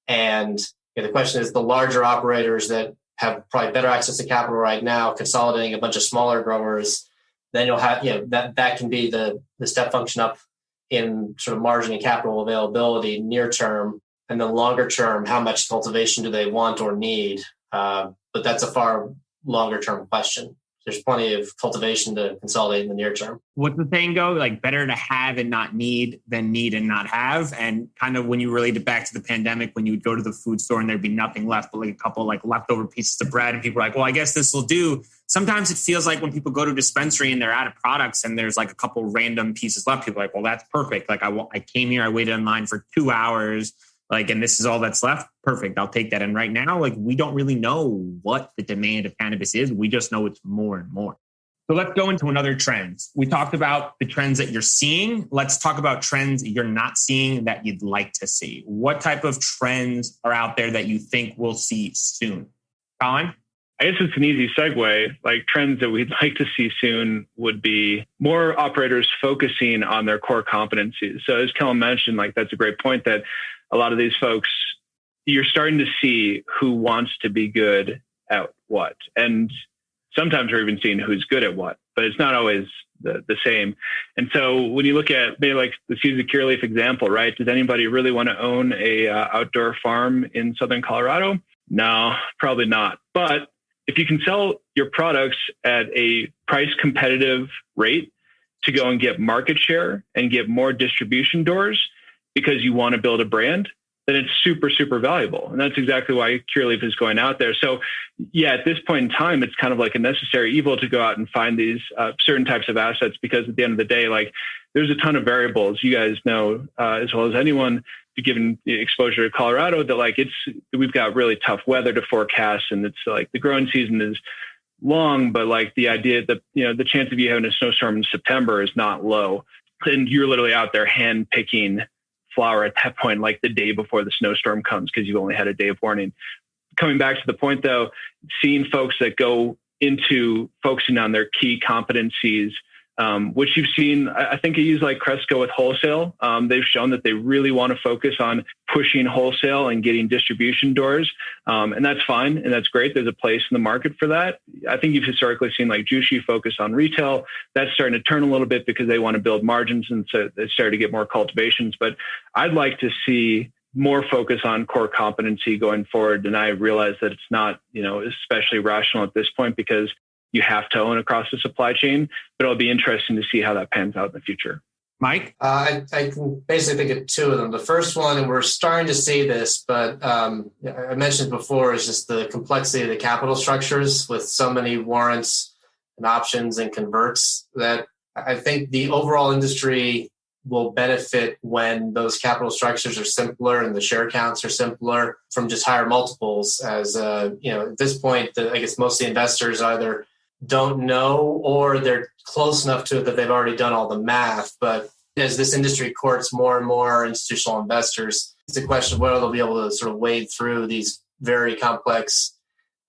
And the question is, the larger operators that have probably better access to capital right now, consolidating a bunch of smaller growers, then you'll have, that can be the step function up in sort of margin and capital availability near term. And then longer term, how much cultivation do they want or need? But that's a far longer term question. There's plenty of cultivation to consolidate in the near term. What's the saying go? Like, better to have and not need than need and not have. And kind of when you relate it back to the pandemic, when you would go to the food store and there'd be nothing left but like a couple like leftover pieces of bread, and people are like, well, I guess this will do. Sometimes it feels like when people go to a dispensary and they're out of products and there's like a couple random pieces left, people are like, well, that's perfect. Like I came here, I waited in line for 2 hours. And this is all that's left. Perfect. I'll take that. And right now, we don't really know what the demand of cannabis is. We just know it's more and more. So let's go into another trend. We talked about the trends that you're seeing. Let's talk about trends you're not seeing that you'd like to see. What type of trends are out there that you think we'll see soon? Colin? I guess it's an easy segue. Like, trends that we'd like to see soon would be more operators focusing on their core competencies. So as Kellan mentioned, that's a great point, that a lot of these folks, you're starting to see who wants to be good at what. And sometimes we're even seeing who's good at what, but it's not always the same. And so when you look at, maybe let's use the Curaleaf example, right? Does anybody really want to own a outdoor farm in Southern Colorado? No, probably not. But if you can sell your products at a price competitive rate to go and get market share and get more distribution doors because you want to build a brand, then it's super, super valuable. And that's exactly why Curaleaf is going out there. So yeah, at this point in time, it's kind of like a necessary evil to go out and find these certain types of assets, because at the end of the day, there's a ton of variables. You guys know as well as anyone, given the exposure to Colorado, that we've got really tough weather to forecast, and it's the growing season is long, but the idea that the chance of you having a snowstorm in September is not low, and you're literally out there hand picking flower at that point, the day before the snowstorm comes, because you've only had a day of warning. Coming back to the point though, seeing folks that go into focusing on their key competencies which you've seen. I think you use like Cresco with wholesale. They've shown that they really want to focus on pushing wholesale and getting distribution doors. And that's fine. And that's great. There's a place in the market for that. I think you've historically seen like Jushi focus on retail. That's starting to turn a little bit because they want to build margins. And so they started to get more cultivations. But I'd like to see more focus on core competency going forward. And I realize that it's not, especially rational at this point because you have to own across the supply chain, but it'll be interesting to see how that pans out in the future. Mike? I can basically think of two of them. The first one, and we're starting to see this, but I mentioned before, is just the complexity of the capital structures with so many warrants and options and converts that I think the overall industry will benefit when those capital structures are simpler and the share counts are simpler from just higher multiples. As at this point, I guess most of the investors either don't know or they're close enough to it that they've already done all the math. But as this industry courts more and more institutional investors, it's a question of whether they'll be able to sort of wade through these very complex,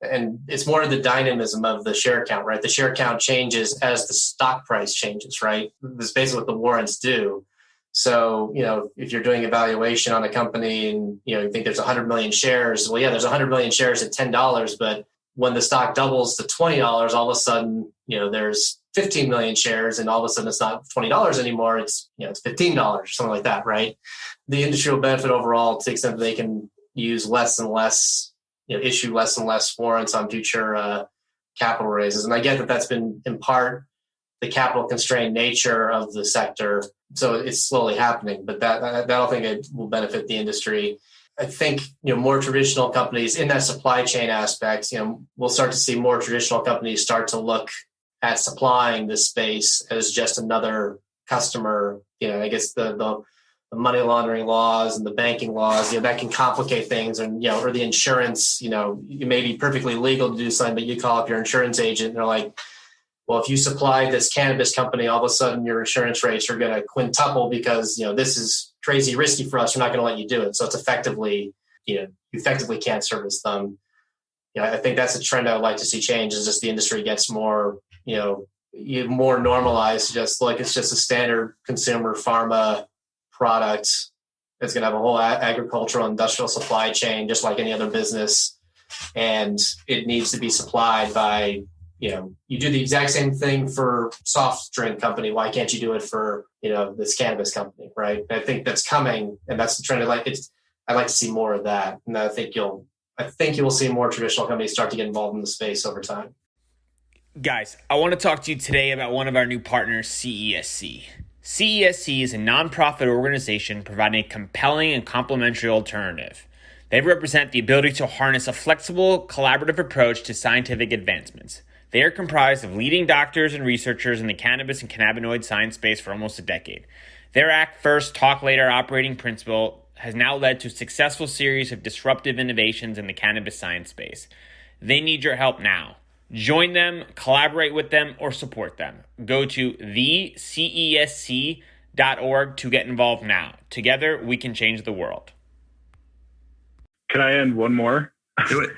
and it's more the dynamism of the share count, right? The share count changes as the stock price changes, right? That's basically what the warrants do. So, if you're doing a valuation on a company and, you think there's 100 million shares, well, yeah, there's 100 million shares at $10, but when the stock doubles to $20, all of a sudden, there's 15 million shares and all of a sudden it's not $20 anymore. It's, it's $15 or something like that, right? The industry will benefit overall to the extent that they can use less and less, issue less and less warrants on future capital raises. And I get that that's been in part the capital constrained nature of the sector. So it's slowly happening, but that I think it will benefit the industry. I think, more traditional companies in that supply chain aspect, we'll start to see more traditional companies start to look at supplying this space as just another customer. I guess the money laundering laws and the banking laws, that can complicate things, and, or the insurance, it may be perfectly legal to do something, but you call up your insurance agent and they're like, well, if you supply this cannabis company, all of a sudden your insurance rates are going to quintuple because, this is crazy risky for us. We're not going to let you do it. So it's effectively, you effectively can't service them. I think that's a trend I would like to see change, is just the industry gets more, more normalized. Just like it's just a standard consumer pharma product. It's going to have a whole agricultural industrial supply chain, just like any other business. And it needs to be supplied by, you do the exact same thing for soft drink company. Why can't you do it for, this cannabis company, right? I think that's coming, and that's the trend. I'd like to see more of that. And I think you will see more traditional companies start to get involved in the space over time. Guys, I want to talk to you today about one of our new partners, CESC. CESC is a nonprofit organization providing a compelling and complementary alternative. They represent the ability to harness a flexible, collaborative approach to scientific advancements. They are comprised of leading doctors and researchers in the cannabis and cannabinoid science space for almost a decade. Their act first, talk later operating principle has now led to a successful series of disruptive innovations in the cannabis science space. They need your help now. Join them, collaborate with them, or support them. Go to thecesc.org to get involved now. Together, we can change the world. Can I add one more? Do it.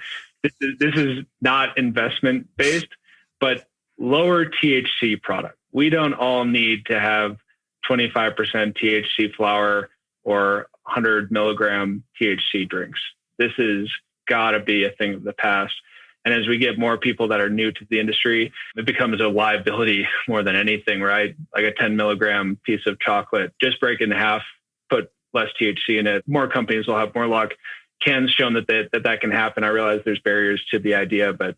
This is not investment based, but lower THC product. We don't all need to have 25% THC flower or 100 milligram THC drinks. This has got to be a thing of the past. And as we get more people that are new to the industry, it becomes a liability more than anything, right? Like a 10 milligram piece of chocolate, just break it in half, put less THC in it. More companies will have more luck. Can's shown that can happen. I realize there's barriers to the idea, but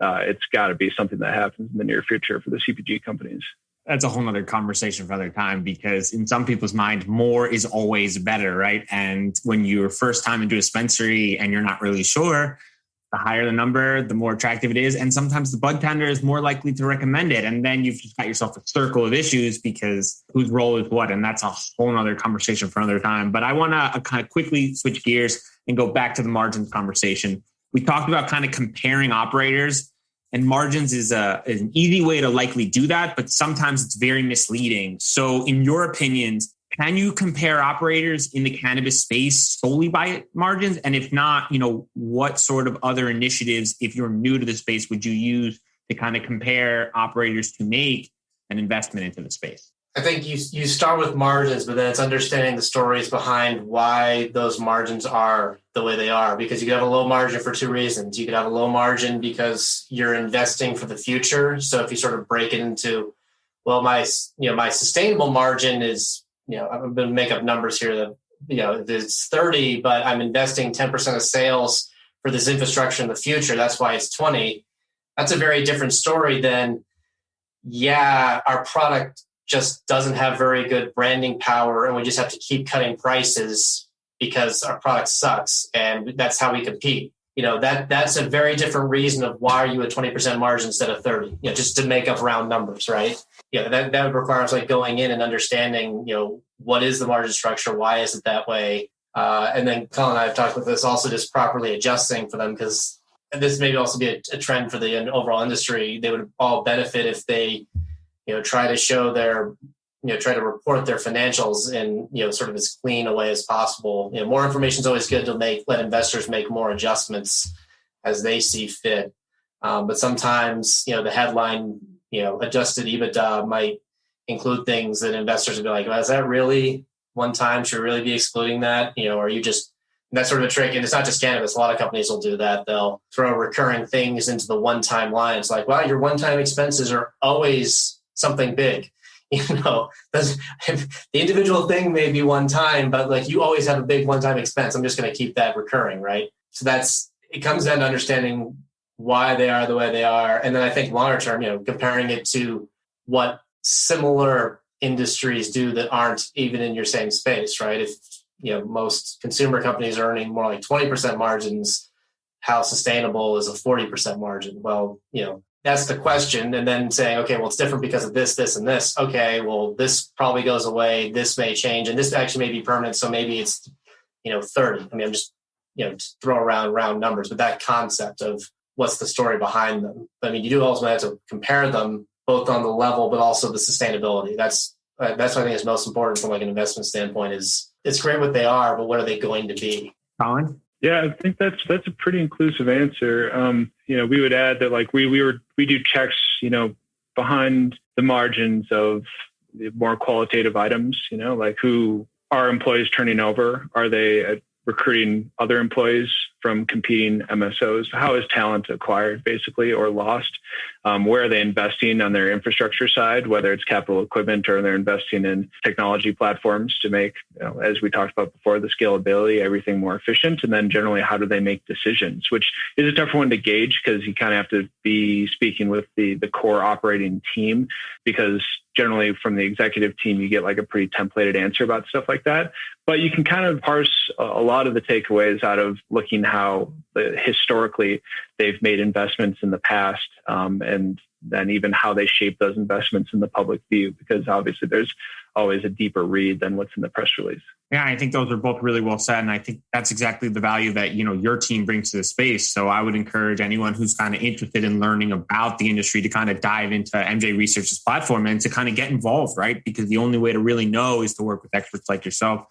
it's got to be something that happens in the near future for the CPG companies. That's a whole nother conversation for other time, because in some people's mind, more is always better, right? And when you're first time into a dispensary and you're not really sure, the higher the number, the more attractive it is. And sometimes the bud tender is more likely to recommend it. And then you've just got yourself a circle of issues because whose role is what? And that's a whole nother conversation for another time. But I want to kind of quickly switch gears and go back to the margins conversation. We talked about kind of comparing operators, and margins is an easy way to likely do that, but sometimes it's very misleading. So in your opinions, can you compare operators in the cannabis space solely by margins? And if not, what sort of other initiatives, if you're new to the space, would you use to kind of compare operators to make an investment into the space? I think you start with margins, but then it's understanding the stories behind why those margins are the way they are. Because you could have a low margin for two reasons. You could have a low margin because you're investing for the future. So if you sort of break it into, well, my sustainable margin is, I'm going to make up numbers here that, it's 30, but I'm investing 10% of sales for this infrastructure in the future. That's why it's 20. That's a very different story than, our product just doesn't have very good branding power and we just have to keep cutting prices because our product sucks and that's how we compete. That's a very different reason of why are you at 20% margin instead of 30, just to make up round numbers, right? That would require us going in and understanding, what is the margin structure? Why is it that way? And then Colin and I have talked about this also, just properly adjusting for them, because this may also be a trend for the overall industry. They would all benefit if they, try to show try to report their financials in, sort of as clean a way as possible. More information is always good to let investors make more adjustments as they see fit. But sometimes, the headline, adjusted EBITDA might include things that investors would be like, well, is that really one time? Should we really be excluding that? Are you just, that's sort of a trick. And it's not just cannabis. A lot of companies will do that. They'll throw recurring things into the one-time line. It's like, wow, your one-time expenses are always something big. The individual thing may be one time, but you always have a big one-time expense. I'm just going to keep that recurring, right? So it comes down to understanding why they are the way they are. And then I think longer term, comparing it to what similar industries do that aren't even in your same space, right? If, most consumer companies are earning more like 20% margins, how sustainable is a 40% margin? Well, that's the question. And then saying, okay, well, it's different because of this, this, and this. Okay, well, this probably goes away. This may change. And this actually may be permanent. So maybe it's, 30. I mean, I'm just, throw around round numbers, but that concept of what's the story behind them. I mean, you do also have to compare them both on the level, but also the sustainability. That's what I think is most important from an investment standpoint. Is it's great what they are, but what are they going to be? Colin? Yeah, I think that's a pretty inclusive answer. We would add that we do checks, behind the margins of the more qualitative items, who are employees turning over? Are they recruiting other employees from competing MSOs? How is talent acquired basically or lost? Where are they investing on their infrastructure side, whether it's capital equipment or they're investing in technology platforms to make, as we talked about before, the scalability, everything more efficient? And then generally, how do they make decisions, which is a tough one to gauge because you kind of have to be speaking with the core operating team, because generally from the executive team, you get a pretty templated answer about stuff like that. But you can kind of parse a lot of the takeaways out of looking how historically they've made investments in the past, and then even how they shape those investments in the public view, because obviously there's always a deeper read than what's in the press release. Yeah, I think those are both really well said. And I think that's exactly the value that, your team brings to the space. So I would encourage anyone who's kind of interested in learning about the industry to kind of dive into MJ Research's platform and to kind of get involved, right? Because the only way to really know is to work with experts like yourself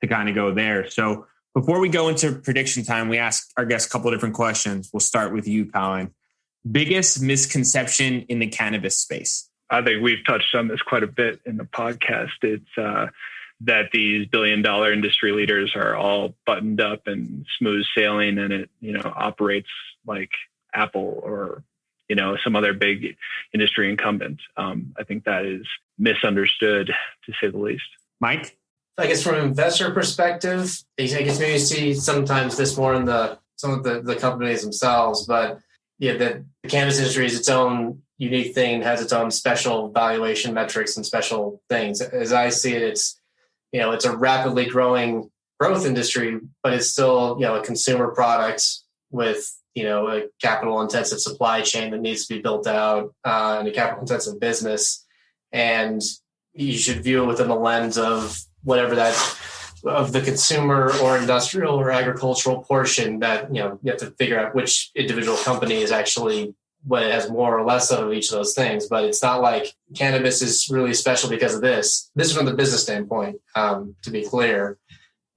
to kind of go there. So before we go into prediction time, we ask our guests a couple of different questions. We'll start with you, Colin. Biggest misconception in the cannabis space? I think we've touched on this quite a bit in the podcast. It's that these billion-dollar industry leaders are all buttoned up and smooth sailing, and it operates like Apple or some other big industry incumbent. I think that is misunderstood, to say the least. Mike? I guess from an investor perspective, I guess maybe you see sometimes this more in some of the companies themselves, but the cannabis industry is its own unique thing, has its own special valuation metrics and special things. As I see it, it's a rapidly growing growth industry, but it's still, a consumer product with, a capital intensive supply chain that needs to be built out, and a capital intensive business. And you should view it within the lens of whatever that of the consumer or industrial or agricultural portion that, you have to figure out which individual company is actually what it has more or less of each of those things. But it's not like cannabis is really special because of this. This is from the business standpoint, to be clear.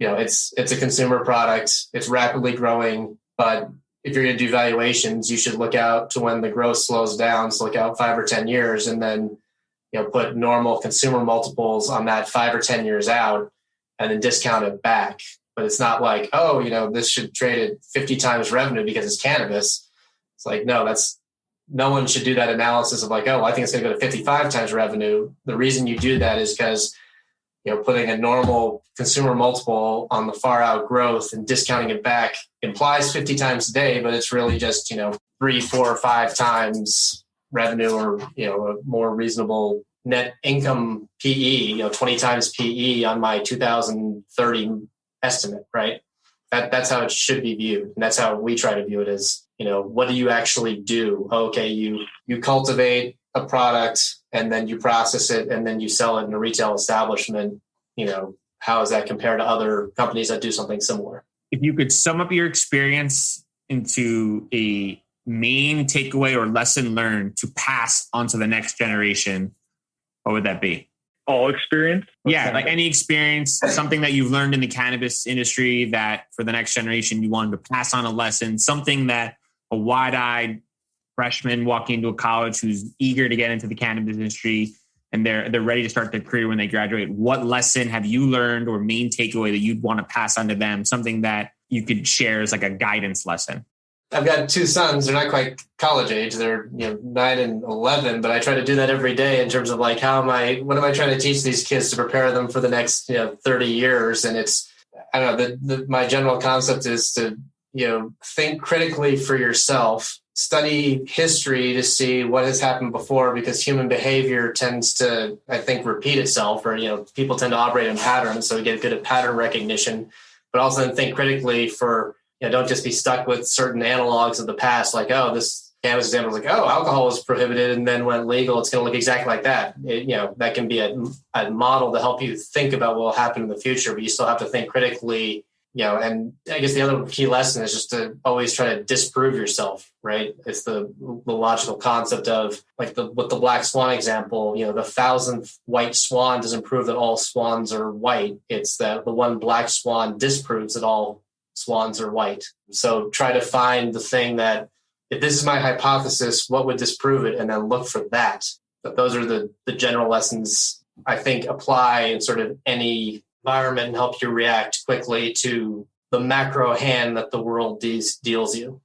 It's a consumer product. It's rapidly growing, but if you're going to do valuations, you should look out to when the growth slows down. So look out 5 or 10 years and then put normal consumer multiples on that 5 or 10 years out and then discount it back. But it's not like, this should trade at 50 times revenue because it's cannabis. It's like, no one should do that analysis of like, I think it's going to go to 55 times revenue. The reason you do that is because, putting a normal consumer multiple on the far out growth and discounting it back implies 50 times a day, but it's really just, 3, 4, 5 times revenue, or, a more reasonable net income PE, 20 times PE on my 2030 estimate, right? That's how it should be viewed. And that's how we try to view it as, what do you actually do? Okay, you cultivate a product and then you process it and then you sell it in a retail establishment. How does that compare to other companies that do something similar? If you could sum up your experience into a main takeaway or lesson learned to pass on to the next generation, what would that be? All experience? Yeah, like any experience, something that you've learned in the cannabis industry that for the next generation you wanted to pass on a lesson, something that a wide-eyed freshman walking into a college who's eager to get into the cannabis industry and they're ready to start their career when they graduate. What lesson have you learned or main takeaway that you'd want to pass on to them? Something that you could share as like a guidance lesson. I've got 2 sons. They're not quite college age. They're 9 and 11, but I try to do that every day in terms of like, what am I trying to teach these kids to prepare them for the next 30 years? And it's, I don't know, my general concept is to, think critically for yourself, study history to see what has happened before, because human behavior tends to, I think, repeat itself, or, people tend to operate in patterns. So we get good at pattern recognition, but also then think critically for, don't just be stuck with certain analogs of the past, like, this cannabis example is like, alcohol was prohibited and then went legal. It's going to look exactly like that. That can be a model to help you think about what will happen in the future, but you still have to think critically, and I guess the other key lesson is just to always try to disprove yourself, right? It's the logical concept of like with the black swan example, the 1,000th white swan doesn't prove that all swans are white. It's that the one black swan disproves that all swans are white. So try to find the thing that, if this is my hypothesis, what would disprove it? And then look for that. But those are the general lessons I think apply in sort of any environment and help you react quickly to the macro hand that the world deals you.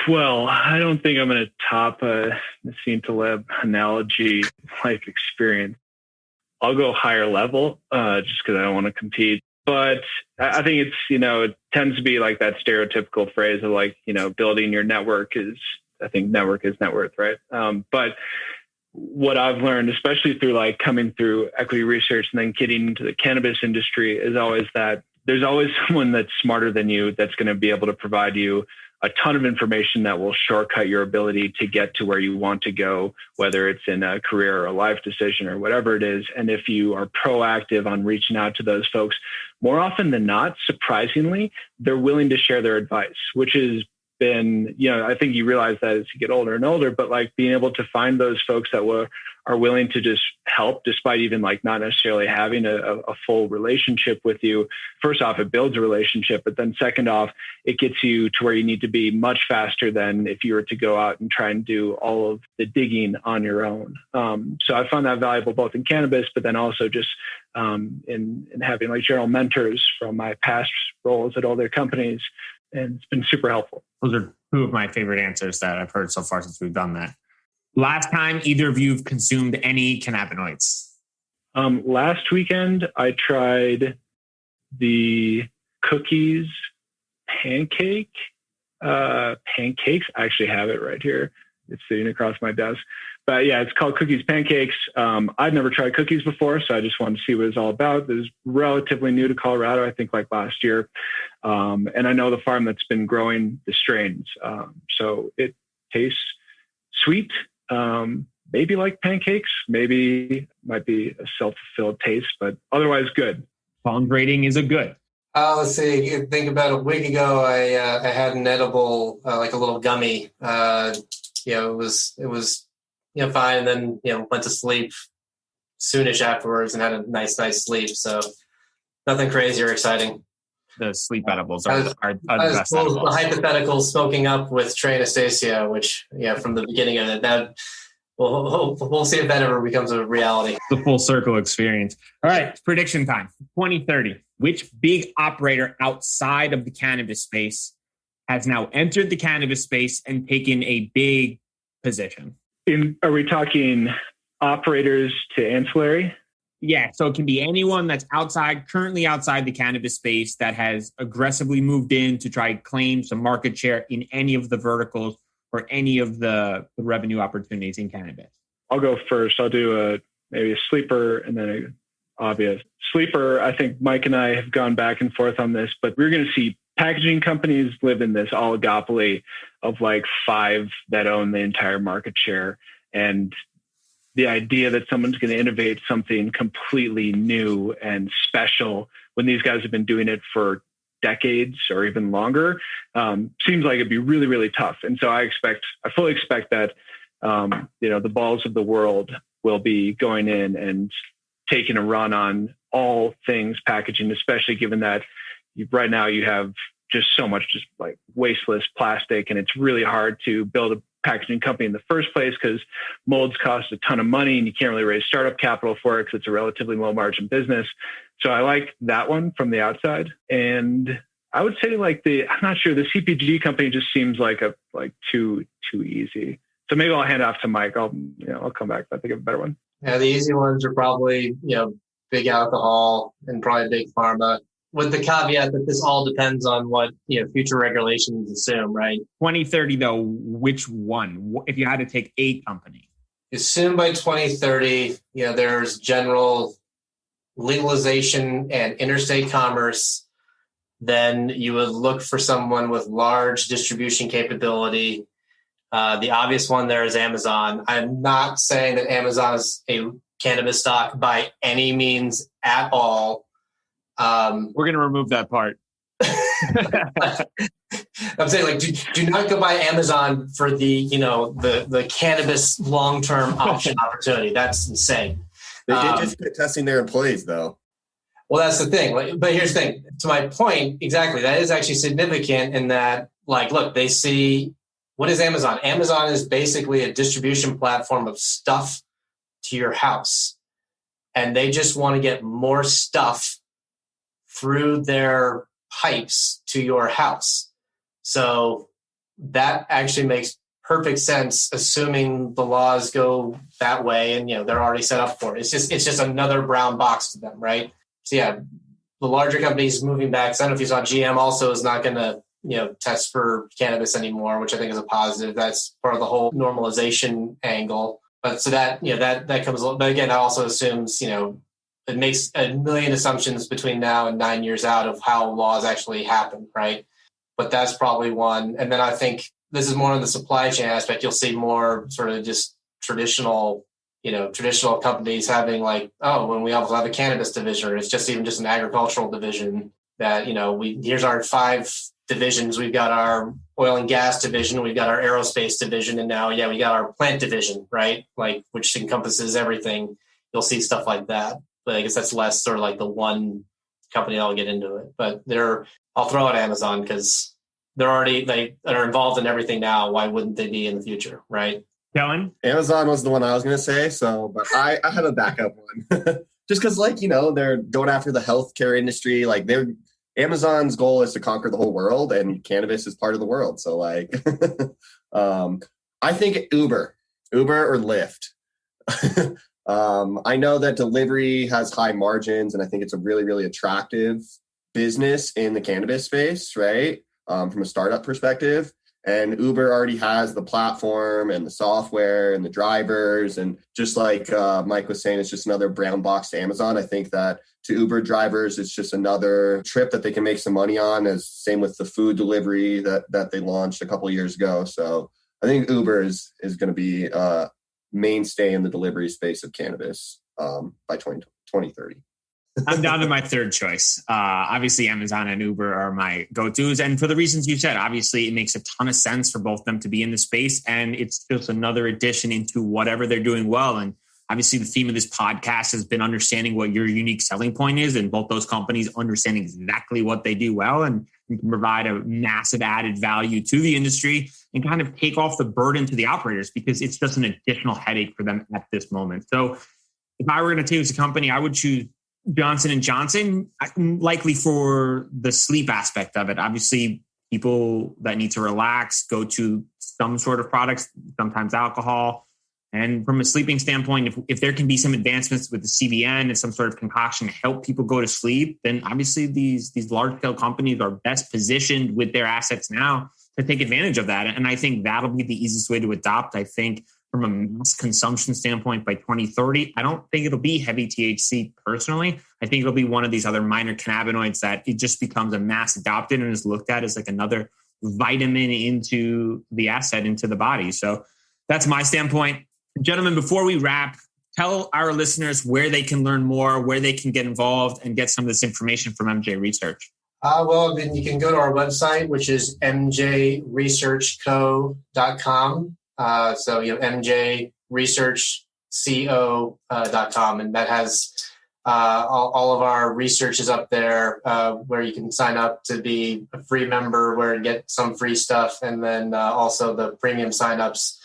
Well, I don't think I'm going to top Nassim Taleb analogy life experience. I'll go higher level just because I don't want to compete. But I think it's, it tends to be like that stereotypical phrase of like, building your network is, I think network is net worth, right? But what I've learned, especially through like coming through equity research and then getting into the cannabis industry, is always that there's always someone that's smarter than you that's going to be able to provide you a ton of information that will shortcut your ability to get to where you want to go, whether it's in a career or a life decision or whatever it is. And if you are proactive on reaching out to those folks, more often than not, surprisingly, they're willing to share their advice, which has been, I think you realize that as you get older and older, but like being able to find those folks that are willing to just help, despite even like not necessarily having a full relationship with you. First off, it builds a relationship, but then second off, it gets you to where you need to be much faster than if you were to go out and try and do all of the digging on your own. So I found that valuable both in cannabis, but then also just in having like general mentors from my past roles at other companies. And it's been super helpful. Those are 2 of my favorite answers that I've heard so far since we've done that. Last time either of you have consumed any cannabinoids? Last weekend, I tried the cookies pancakes. I actually have it right here. It's sitting across my desk. But yeah, it's called Cookies Pancakes. I'd never tried cookies before, so I just wanted to see what it was all about. It was relatively new to Colorado, I think like last year. And I know the farm that's been growing the strains. So it tastes sweet, maybe like pancakes, maybe might be a self-fulfilled taste, but otherwise good. Pound rating is a good. Let's see. Think about a week ago, I had an edible, like a little gummy. It was fine. And then, went to sleep soonish afterwards and had a nice sleep. So nothing crazy or exciting. The sleep edibles are the best cool. edibles. The hypothetical smoking up with Trey Anastasia, which, from the beginning of it, we'll see if that ever becomes a reality. The full circle experience. All right, prediction time. 2030. Which big operator outside of the cannabis space has now entered the cannabis space and taken a big position? Are we talking operators to ancillary? Yeah, so it can be anyone that's currently outside the cannabis space that has aggressively moved in to try to claim some market share in any of the verticals or any of the revenue opportunities in cannabis. I'll go first. I'll do maybe a sleeper and then an obvious. Sleeper, I think Mike and I have gone back and forth on this, but we're going to see packaging companies live in this oligopoly of like 5 that own the entire market share. And the idea that someone's going to innovate something completely new and special when these guys have been doing it for decades or even longer seems like it'd be really, really tough. And so I fully expect that, the balls of the world will be going in and taking a run on all things packaging, especially given that right now you have just so much just like wasteless plastic, and it's really hard to build a packaging company in the first place because molds cost a ton of money and you can't really raise startup capital for it because it's a relatively low margin business. So I like that one from the outside. And I would say I'm not sure, the CPG company just seems like too easy. So maybe I'll hand off to Mike. I'll come back if I think of a better one. Yeah, the easy ones are probably, big alcohol and probably big pharma, with the caveat that this all depends on what, future regulations assume, right? 2030 though, which one? If you had to take a company? Assume by 2030, there's general legalization and interstate commerce, then you would look for someone with large distribution capability. The obvious one there is Amazon. I'm not saying that Amazon is a cannabis stock by any means at all. We're going to remove that part. I'm saying do not go buy Amazon for the cannabis long-term option opportunity. That's insane. They did just quit testing their employees though. Well, that's the thing. But here's the thing. To my point, exactly, that is actually significant in that, look, they see, what is Amazon? Amazon is basically a distribution platform of stuff to your house. And they just want to get more stuff through their pipes to your house. So that actually makes perfect sense, assuming the laws go that way and they're already set up for it. It's just another brown box to them, right? So yeah, the larger companies moving back. So I don't know if you saw GM also is not going to test for cannabis anymore, which I think is a positive. That's part of the whole normalization angle. But so that that comes. But again, that also assumes it makes a million assumptions between now and 9 years out of how laws actually happen, right? But that's probably one. And then I think this is more on the supply chain aspect. You'll see more sort of just traditional companies having when we also have a cannabis division, or it's just an agricultural division that, here's our 5 divisions. We've got our oil and gas division, we've got our aerospace division, and now, we got our plant division, right? Which encompasses everything. You'll see stuff like that. But I guess that's less sort of the one company that'll get into it. But I'll throw out Amazon because they're already, they are involved in everything now. Why wouldn't they be in the future, right? Kellan? Amazon was the one I was going to say. So, but I have a backup one. Just because, they're going after the healthcare industry. Amazon's goal is to conquer the whole world, and cannabis is part of the world. So, I think Uber or Lyft. I know that delivery has high margins, and I think it's a really, really attractive business in the cannabis space, right? From a startup perspective. And Uber already has the platform and the software and the drivers. And just like Mike was saying, it's just another brown box to Amazon. I think that to Uber drivers, it's just another trip that they can make some money on, as same with the food delivery that they launched a couple of years ago. So I think Uber is going to be a mainstay in the delivery space of cannabis by 2030. I'm down to my third choice. Obviously, Amazon and Uber are my go-tos. And for the reasons you said, obviously, it makes a ton of sense for both of them to be in the space. And it's just another addition into whatever they're doing well. And obviously, the theme of this podcast has been understanding what your unique selling point is. And both those companies understand exactly what they do well. And and can provide a massive added value to the industry and kind of take off the burden to the operators because it's just an additional headache for them at this moment. So if I were going to choose a company, I would choose Johnson & Johnson, likely for the sleep aspect of it. Obviously, people that need to relax go to some sort of products, sometimes alcohol. And from a sleeping standpoint, if there can be some advancements with the CBN and some sort of concoction to help people go to sleep, then obviously these large-scale companies are best positioned with their assets now to take advantage of that. And I think that'll be the easiest way to adopt. I think from a mass consumption standpoint by 2030, I don't think it'll be heavy THC personally. I think it'll be one of these other minor cannabinoids that it just becomes a mass adopted and is looked at as like another vitamin into the asset, into the body. So that's my standpoint. Gentlemen, before we wrap, tell our listeners where they can learn more, where they can get involved and get some of this information from MJ Research. Well, then you can go to our website, which is mjresearchco.com. So, mjresearchco.com. And that has all of our research is up there where you can sign up to be a free member, where you get some free stuff. And then also the premium signups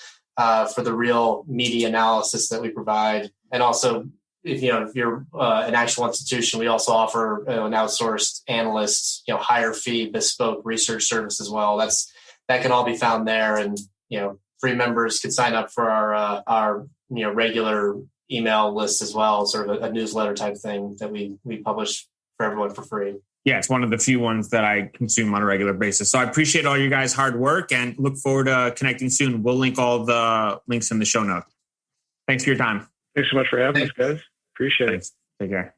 for the real media analysis that we provide. And also, if you're an actual institution, we also offer an outsourced analyst, higher fee, bespoke research service as well. That can all be found there. And, free members could sign up for our regular email list as well, sort of a newsletter type thing that we publish for everyone for free. Yeah, it's one of the few ones that I consume on a regular basis. So I appreciate all you guys' hard work and look forward to connecting soon. We'll link all the links in the show notes. Thanks for your time. Thanks so much for having us, guys. Appreciate it. Take care.